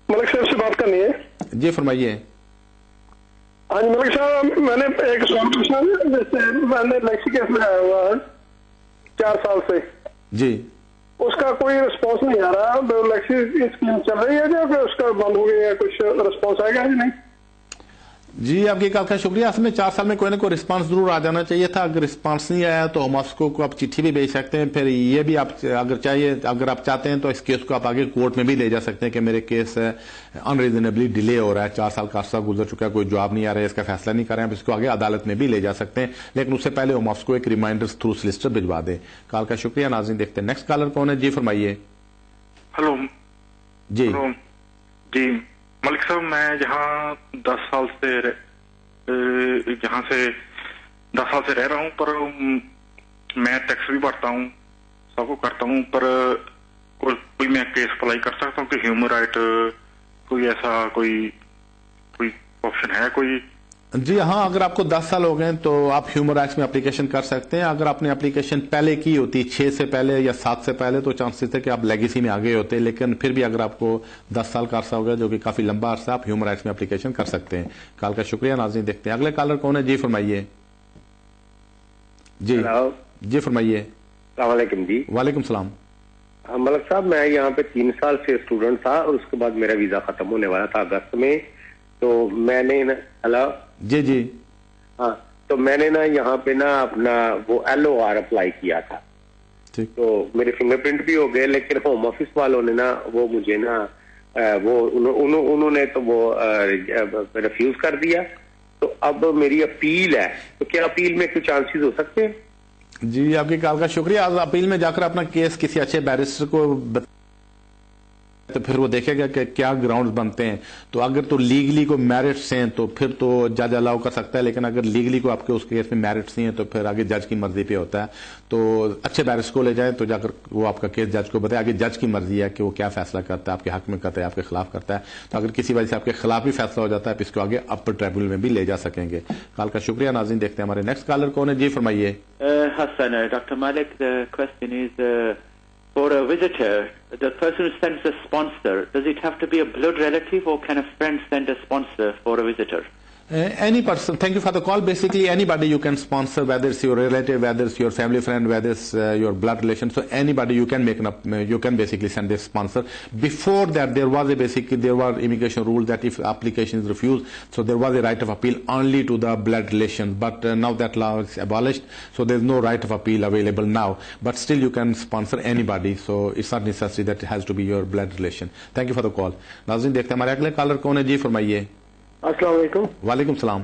मलिक साहब से बात करनी है जी, फरमाइए। हाँ जी मलिक साहब, मैंने एक सवाल पूछना है। जैसे मैंने लेक्सी केस में आया हुआ है 4 साल से जी, उसका कोई रिस्पॉन्स नहीं आ रहा। तो लेक्सी स्कीम चल रही है जो, कि उसका बंद हो गया, कुछ रिस्पॉन्स आएगा कि नहीं? जी, आपकी कॉल का शुक्रिया। असल में 4 साल में कोई ना कोई रिस्पांस जरूर आ जाना चाहिए था। अगर रिस्पांस नहीं आया तो होम ऑफिस को आप चिट्ठी भी भेज सकते हैं। फिर ये भी आप अगर आप चाहते हैं तो इस केस को आप आगे कोर्ट में भी ले जा सकते हैं कि मेरे केस अनरीजनेबली डिले हो रहा है, 4 साल का अर्सा गुजर चुका है, कोई जवाब नहीं आ रहा है, इसका फैसला नहीं कर रहे हैं, आप इसको आगे अदालत में भी ले जा सकते हैं। लेकिन उससे पहले होम ऑफिस को एक रिमाइंडर थ्रू सोलिसिटर भिजवा दे। कॉल का शुक्रिया। नाज़रीन देखते हैं नेक्स्ट कॉलर कौन है जी, फरमाइए। हेलो जी। जी मलिक साहब, मैं यहाँ 10 साल से रह रहा हूँ, पर मैं टैक्स भी भरता हूँ, सबको करता हूँ, पर कोई मैं केस अप्लाई कर सकता हूँ कि ह्यूमन राइट कोई ऐसा कोई ऑप्शन है कोई? जी हाँ, अगर आपको 10 साल हो गए तो आप ह्यूमन राइट्स में एप्लीकेशन कर सकते हैं। अगर आपने एप्लीकेशन पहले की होती 6 से पहले या 7 से पहले, तो चांसेस थे कि आप लेगेसी में आ गए होते। लेकिन फिर भी अगर आपको 10 साल का अर्सा हो गया, जो कि काफी लंबा अर्सा, आप ह्यूमन राइट्स में एप्लीकेशन कर सकते हैं। कॉल का शुक्रिया। नाज़रीन देखते हैं अगले कॉलर कौन है जी, फरमाइए। जी जी फरमाइए। वालेकुम जी। वालेकुम सलाम। मलिक साहब, मैं यहाँ पे 3 साल से स्टूडेंट था, और उसके बाद मेरा वीजा खत्म होने वाला था अगस्त में। तो मैंने हेलो जी जी हाँ, तो मैंने ना यहाँ पे ना अपना वो LOR अप्लाई किया था। तो मेरे फिंगरप्रिंट भी हो गए, लेकिन होम ऑफिस वालों ने ना वो मुझे ना उन्होंने तो वो रिफ्यूज कर दिया। तो अब मेरी अपील है, तो क्या अपील में कुछ चांसेस हो सकते हैं? जी, आपकी कॉल का शुक्रिया। आज अपील में जाकर अपना केस किसी अच्छे बैरिस्टर को तो फिर वो देखेगा कि क्या ग्राउंड्स बनते हैं। तो अगर तो लीगली को मेरिट्स हैं तो फिर तो जज अलाउ कर सकता है, लेकिन अगर लीगली को आपके उस केस में मेरिट्स नहीं है तो फिर आगे जज की मर्जी पे होता है। तो अच्छे बैरिस्टर को ले जाए तो जाकर वो आपका केस जज को बताए, आगे जज की मर्जी है कि वो क्या फैसला करता है, आपके हक में करता है, आपके खिलाफ करता है। तो अगर किसी वजह से आपके खिलाफ भी फैसला हो जाता है तो इसको आगे अपर ट्रिब्यूनल में भी ले जा सकेंगे। कॉल का शुक्रिया। नाज़रीन देखते हैं हमारे नेक्स्ट कॉलर कौन है। जी फरमाइए। Hassan, Dr. Malik, the question is for a visitor, the person who sends a sponsor, does it have to be a blood relative or can a friend send a sponsor for a visitor? Any person, thank you for the call. Basically anybody you can sponsor, whether it's your relative, whether it's your family friend, whether it's your blood relation. So anybody you can you can basically send a sponsor. Before that there were immigration rules that if application is refused, so there was a right of appeal only to the blood relation. But now that law is abolished, so there's no right of appeal available now. But still you can sponsor anybody. So it's not necessary that it has to be your blood relation. Thank you for the call. नाज़रीन देखते हैं हमारे अगले collar कौन है। जी फरमाइए। अस्सलाम वालेकुम। वालेकुम सलाम।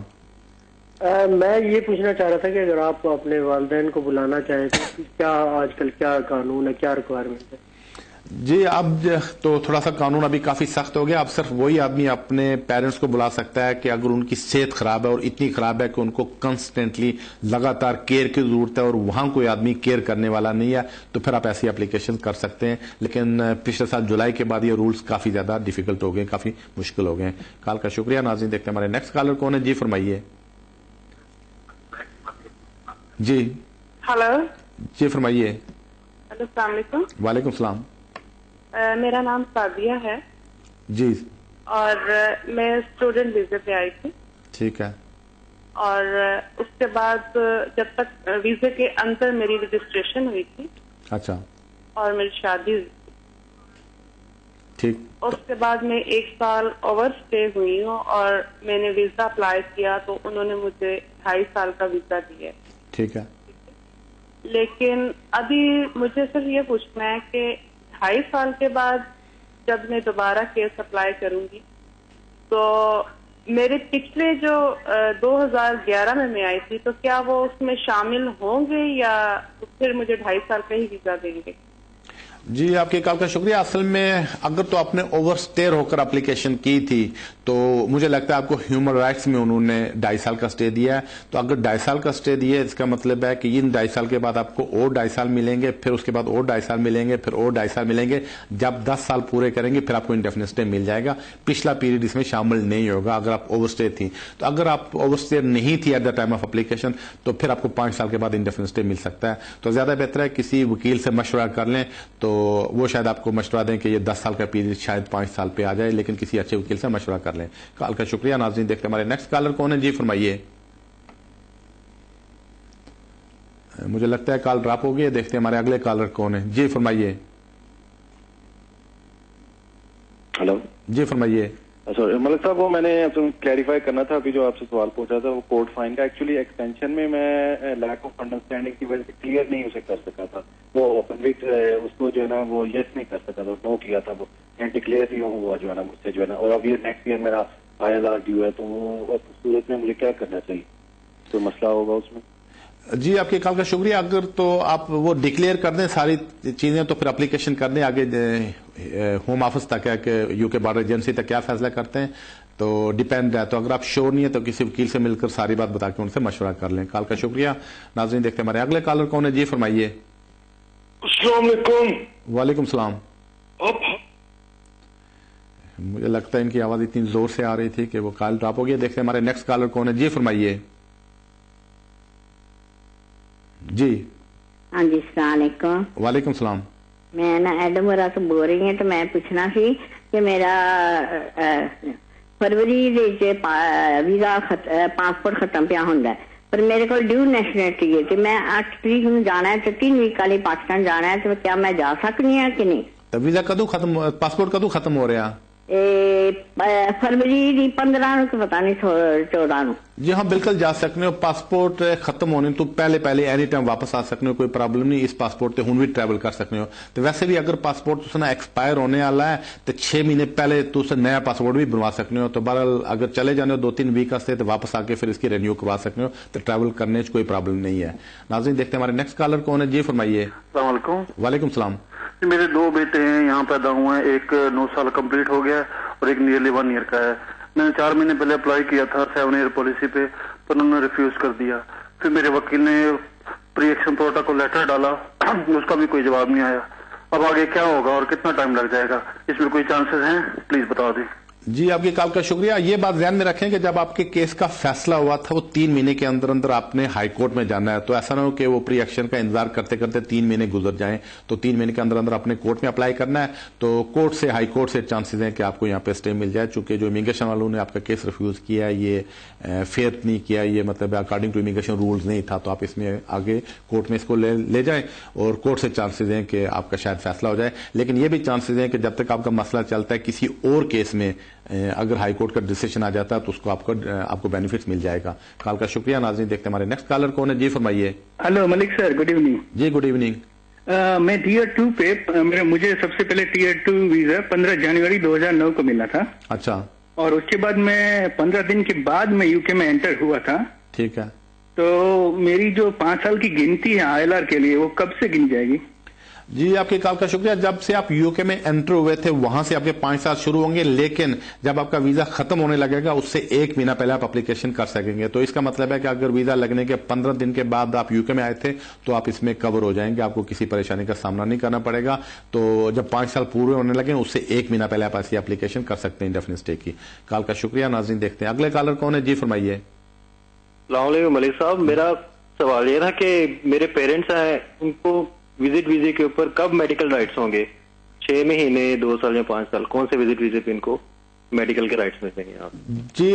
मैं ये पूछना चाह रहा था कि अगर आप अपने वालिदैन को बुलाना चाहें तो क्या आजकल क्या कानून है, क्या रिक्वायरमेंट है? जी अब तो थोड़ा सा कानून अभी काफी सख्त हो गया। अब सिर्फ वही आदमी अपने पेरेंट्स को बुला सकता है कि अगर उनकी सेहत खराब है और इतनी खराब है कि उनको कंस्टेंटली लगातार केयर की जरूरत है और वहां कोई आदमी केयर करने वाला नहीं है, तो फिर आप ऐसी एप्लीकेशन कर सकते हैं। लेकिन पिछले साल जुलाई के बाद ये रूल्स काफी ज्यादा डिफिकल्ट हो गए, काफी मुश्किल हो गए। कॉल का शुक्रिया। नाज़रीन देखते हैं हमारे नेक्स्ट कॉलर कौन है। जी फरमाइए। जी हेलो। जी फरमाइए। हेलो, अस्सलाम वालेकुम। वालेकुम सलाम। मेरा नाम सादिया है जी, और मैं स्टूडेंट वीजे पे आई थी। ठीक है। और उसके बाद जब तक वीजे के अंदर मेरी रजिस्ट्रेशन हुई थी। अच्छा। और मेरी शादी हुई। ठीक। उसके बाद मैं 1 साल ओवर स्टे हुई हूँ और मैंने वीजा अप्लाई किया तो उन्होंने मुझे 2.5 साल का वीजा दिया। ठीक है। लेकिन अभी मुझे सिर्फ ये पूछना है कि 2.5 साल के बाद जब मैं दोबारा केस अप्लाई करूंगी तो मेरे पिछले जो 2011 में मैं आई थी तो क्या वो उसमें शामिल होंगे या तो फिर मुझे 2.5 साल का ही वीजा देंगे? जी आपके कॉल का शुक्रिया। असल में अगर तो आपने ओवरस्टेयर होकर एप्लीकेशन की थी तो मुझे लगता है आपको ह्यूमन राइट्स में उन्होंने 2.5 साल का स्टे दिया है। तो अगर 2.5 साल का स्टे दिया इसका मतलब है कि इन 2.5 साल के बाद आपको और 2.5 साल मिलेंगे, फिर उसके बाद और 2.5 साल मिलेंगे, फिर और 2.5 साल मिलेंगे। जब 10 साल पूरे करेंगे फिर आपको इंडेफिनिट स्टे मिल जाएगा। पिछला पीरियड इसमें शामिल नहीं होगा अगर आप ओवरस्टे थी। तो अगर आप ओवरस्टे नहीं थी at the time of application तो फिर आपको 5 साल के बाद इंडेफिनिट स्टे मिल सकता है। तो ज्यादा बेहतर है किसी वकील से मशवरा कर लें, तो वो शायद आपको मशवरा दें कि ये 10 साल का पीरियड शायद 5 साल पे आ जाए, लेकिन किसी अच्छे वकील से मशवरा कर लें। कॉल का शुक्रिया। नाज़रीन देखते हमारे नेक्स्ट कॉलर कौन है। जी फरमाइए। मुझे लगता है कॉल ड्रॉप हो गई है। देखते हैं हमारे अगले कॉलर कौन है। जी फरमाइए। हेलो। जी फरमाइए। सॉरी मलिक साहब, वो मैंने क्लैरिफाई करना था अभी जो आपसे सवाल पूछा था वो कोर्ट फाइन का। एक्चुअली एक्सटेंशन में मैं लैक ऑफ अंडरस्टैंडिंग की वजह से क्लियर नहीं उसे कर सका था। वो ओपन विट उसको जो है ना वो यस नहीं कर सका था, नो किया था वो, डिक्लेयर नहीं हुआ जो है ना मुझसे जो है ना। और अब ये नेक्स्ट ईयर मेरा ILR ड्यू है, तो वो सूरत में मुझे क्या करना चाहिए? कोई मसला होगा उसमें? जी आपके कॉल का शुक्रिया। अगर तो आप वो डिक्लेयर कर दें सारी चीजें तो फिर एप्लीकेशन कर दें आगे होम ऑफिस तक है कि यूके बॉर्डर एजेंसी तक क्या फैसला करते हैं, तो डिपेंड है। तो अगर आप श्योर नहीं है तो किसी वकील से मिलकर सारी बात बता के उनसे मशवरा कर लें। कॉल का शुक्रिया। नाज़रीन देखते हैं हमारे अगले कॉलर कौन है। जी फरमाइए। अस्सलाम वालेकुम। वालेकुम सलाम। मुझे लगता है इनकी आवाज इतनी जोर से आ रही थी कि वो कॉल ड्रॉप हो गया। देखते हैं हमारे नेक्स्ट कॉलर कौन है। जी फरमाइए। जी हाँ जी, अस्सलाम वालेकुम। वालेकुम सलाम। मैं ना एडमोरा से बोल रही हूँ। तो मैं पूछना सी कि मेरा फरवरी वीजा पासपोर्ट खत्म पिया होंगे पर मेरे को ड्यू नेशनलिटी है कि मैं 8 तरीक में जाना है तो 3 वीक वाली पाकिस्तान जाना है, तो क्या मैं जा सकनी है कि नहीं? तो वीजा कदों खत्म, पासपोर्ट कदों खत्म हो रहा? फरवरी 15 को पता नहीं 14 जी हाँ बिल्कुल जा सकते हो। पासपोर्ट खत्म होने तो पहले एनी टाइम वापस आ सकते हो, कोई प्रॉब्लम नहीं। इस पासपोर्ट से हुन भी ट्रैवल कर सकते हो। तो वैसे भी अगर पासपोर्ट तुसना एक्सपायर होने वाला है तो 6 महीने पहले तुस नया पासपोर्ट भी बनवा सकते हो। तो बहरहाल अगर चले जाने हो 2-3 वीक वास्ते तो वापस आके फिर इसकी रिन्यू करवा सकते हो, तो ट्रैवल करने से कोई प्रॉब्लम नहीं है। नाज़रीन देखते हैं हमारे नेक्स्ट कॉलर कौन है। जी फरमाइए। अस्सलाम वालेकुम। वालेकुम सलाम। میرے 2 بیٹے ہیں یہاں پیدا ہوئے ہیں, ایک 9 سال کمپلیٹ ہو گیا اور ایک نیئرلی 1 ایئر کا ہے. میں نے 4 مہینے پہلے اپلائی کیا تھا 7 ایئر پالیسی پہ, پر انہوں نے ریفیوز کر دیا. پھر میرے وکیل نے پری ایکشن پروٹوکول لیٹر ڈالا, اس کا بھی کوئی جواب نہیں آیا. اب آگے کیا ہوگا اور کتنا ٹائم لگ جائے گا؟ اس میں کوئی چانسز ہیں؟ پلیز بتا دیں. جی آپ کی کال کا شکریہ. یہ بات ذہن میں رکھیں کہ جب آپ کے کیس کا فیصلہ ہوا تھا وہ 3 مہینے کے اندر اندر آپ نے ہائی کورٹ میں جانا ہے, تو ایسا نہ ہو کہ وہ پری ایکشن کا انتظار کرتے کرتے 3 مہینے گزر جائیں. تو 3 مہینے کے اندر اندر اپنے کورٹ میں اپلائی کرنا ہے. تو کورٹ سے ہائی کورٹ سے چانسز ہیں کہ آپ کو یہاں پہ اسٹے مل جائے, چونکہ جو امیگریشن والوں نے آپ کا کیس ریفیوز کیا یہ فیئر نہیں کیا, یہ مطلب اکارڈنگ ٹو امیگریشن رولز نہیں تھا. تو آپ اس میں آگے کورٹ میں اس کو لے جائیں اور کورٹ سے چانسز ہیں کہ آپ کا شاید فیصلہ ہو جائے. لیکن یہ بھی چانسز ہیں کہ جب تک آپ کا مسئلہ چلتا ہے کسی اور کیس میں اگر ہائی کورٹ کا ڈیسیشن آ جاتا ہے تو اس کو آپ کو بینیفٹس مل جائے گا. کال کا شکریہ. ناظرین دیکھتے ہیں ہمارے نیکسٹ کالر کون ہے. جی فرمائیے. ہلو ملک سر, گڈ ایوننگ. جی گڈ ایوننگ. میں ٹیئر 2 پہ مجھے سب سے پہلے ٹیئر 2 ویزا 15 جنوری 2009 کو ملا تھا. اچھا. اور اس کے بعد میں 15 دن کے بعد میں یو کے میں انٹر ہوا تھا. ٹھیک ہے. تو میری جو 5 سال کی گنتی ہے ILR کے لیے وہ کب سے گنی جائے گی؟ جی آپ کی کال کا شکریہ. جب سے آپ یو کے میں انٹر ہوئے تھے وہاں سے آپ کے 5 سال شروع ہوں گے, لیکن جب آپ کا ویزا ختم ہونے لگے گا اس سے 1 مہینہ پہلے آپ اپلیکیشن کر سکیں گے. تو اس کا مطلب ہے کہ اگر ویزا لگنے کے 15 دن کے بعد آپ یو کے میں آئے تھے تو آپ اس میں کور ہو جائیں گے, آپ کو کسی پریشانی کا سامنا نہیں کرنا پڑے گا. تو جب 5 سال پورے ہونے لگے اس سے 1 مہینہ پہلے آپ ایسی اپلیکیشن کر سکتے ہیں انڈیفینٹ اسٹے کی. کال کا شکریہ. ناظرین دیکھتے ہیں اگلے کالر کون ہے. جی فرمائیے. السلام علیکم ملک صاحب. میرا سوال یہ تھا کہ میرے پیرنٹس ہیں, ان کو وزٹ ویزے کے اوپر کب میڈیکل رائٹس ہوں گے؟ 6 مہینے, 2 سال یا 5 سال, کون سے وزٹ ویزے پہ ان کو میڈیکل کے رائٹس ملیں گے آپ؟ جی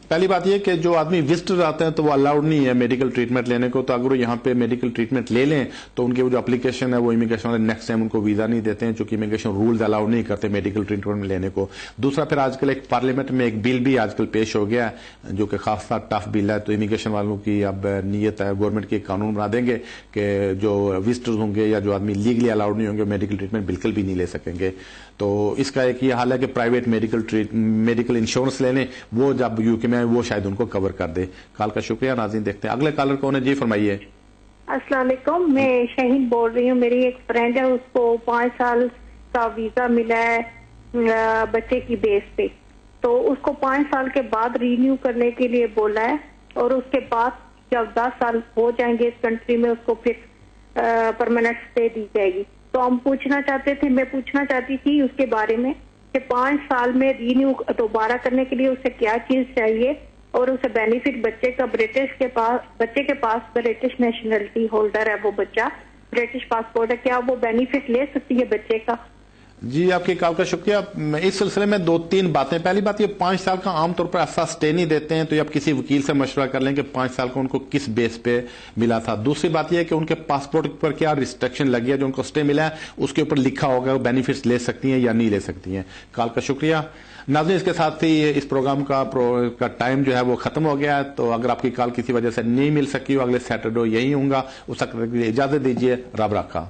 پہلی بات یہ کہ جو آدمی وزٹر آتے ہیں تو وہ الاؤڈ نہیں ہے میڈیکل ٹریٹمنٹ لینے کو. تو اگر وہ یہاں پہ میڈیکل ٹریٹمنٹ لے لیں تو ان کی وہ جو اپلیکیشن ہے وہ امیگریشن والے نیکسٹ ٹائم ان کو ویزا نہیں دیتے ہیں, چونکہ امیگریشن رولز الاؤڈ نہیں کرتے میڈیکل ٹریٹمنٹ لینے کو. دوسرا پھر آج کل ایک پارلیمنٹ میں ایک بل بھی آج کل پیش ہو گیا ہے جو کہ خاصا ٹف بل ہے. تو امیگریشن والوں کی اب نیت ہے, گورنمنٹ کی قانون بنا دیں گے کہ جو وزٹرز ہوں گے یا جو آدمی لیگلی الاؤڈ نہیں ہوں گے میڈیکل ٹریٹمنٹ بالکل بھی نہیں لے سکیں گے. تو اس کا ایک یہ حال ہے کہ پرائیویٹ میڈیکل انشورنس لے لیں, وہ جب یو کے میں وہ شاید ان کو کور کر دے. کال کا شکریہ. ناظرین دیکھتے ہیں اگلے کالر کون ہے. جی فرمائیے. السلام علیکم, میں شہین بول رہی ہوں. میری ایک فرینڈ ہے, اس کو 5 سال کا ویزا ملا ہے بچے کی بیس پہ. تو اس کو 5 سال کے بعد رینیو کرنے کے لیے بولا ہے, اور اس کے بعد جب 10 سال ہو جائیں گے اس کنٹری میں اس کو پھر پرماننٹ اسٹے دی جائے گی. تو ہم پوچھنا چاہتے تھے, میں پوچھنا چاہتی تھی اس کے بارے میں کہ 5 سال میں رینیو دوبارہ کرنے کے لیے اسے کیا چیز چاہیے, اور اسے بینیفٹ بچے کے پاس برٹش نیشنلٹی ہولڈر ہے وہ بچہ, برٹش پاسپورٹ ہے, کیا وہ بینیفٹ لے سکتی ہے بچے کا؟ جی آپ کی کال کا شکریہ. اس سلسلے میں 2-3 باتیں. پہلی بات یہ 5 سال کا عام طور پر ایسا اسٹے نہیں دیتے ہیں, تو یہ آپ کسی وکیل سے مشورہ کر لیں کہ 5 سال کا ان کو کس بیس پہ ملا تھا. دوسری بات یہ ہے کہ ان کے پاسپورٹ پر کیا ریسٹرکشن لگی ہے, جو ان کو اسٹے ملا ہے اس کے اوپر لکھا ہوگا وہ بینیفٹس لے سکتی ہیں یا نہیں لے سکتی ہیں. کال کا شکریہ. ناظرین اس کے ساتھ ہی اس پروگرام کا ٹائم جو ہے وہ ختم ہو گیا ہے. تو اگر آپ کی کال کسی وجہ سے نہیں مل سکی ہو, اگلے سیٹرڈے یہی ہوں گا. اس وقت اجازت دیجیے. رب رکھا.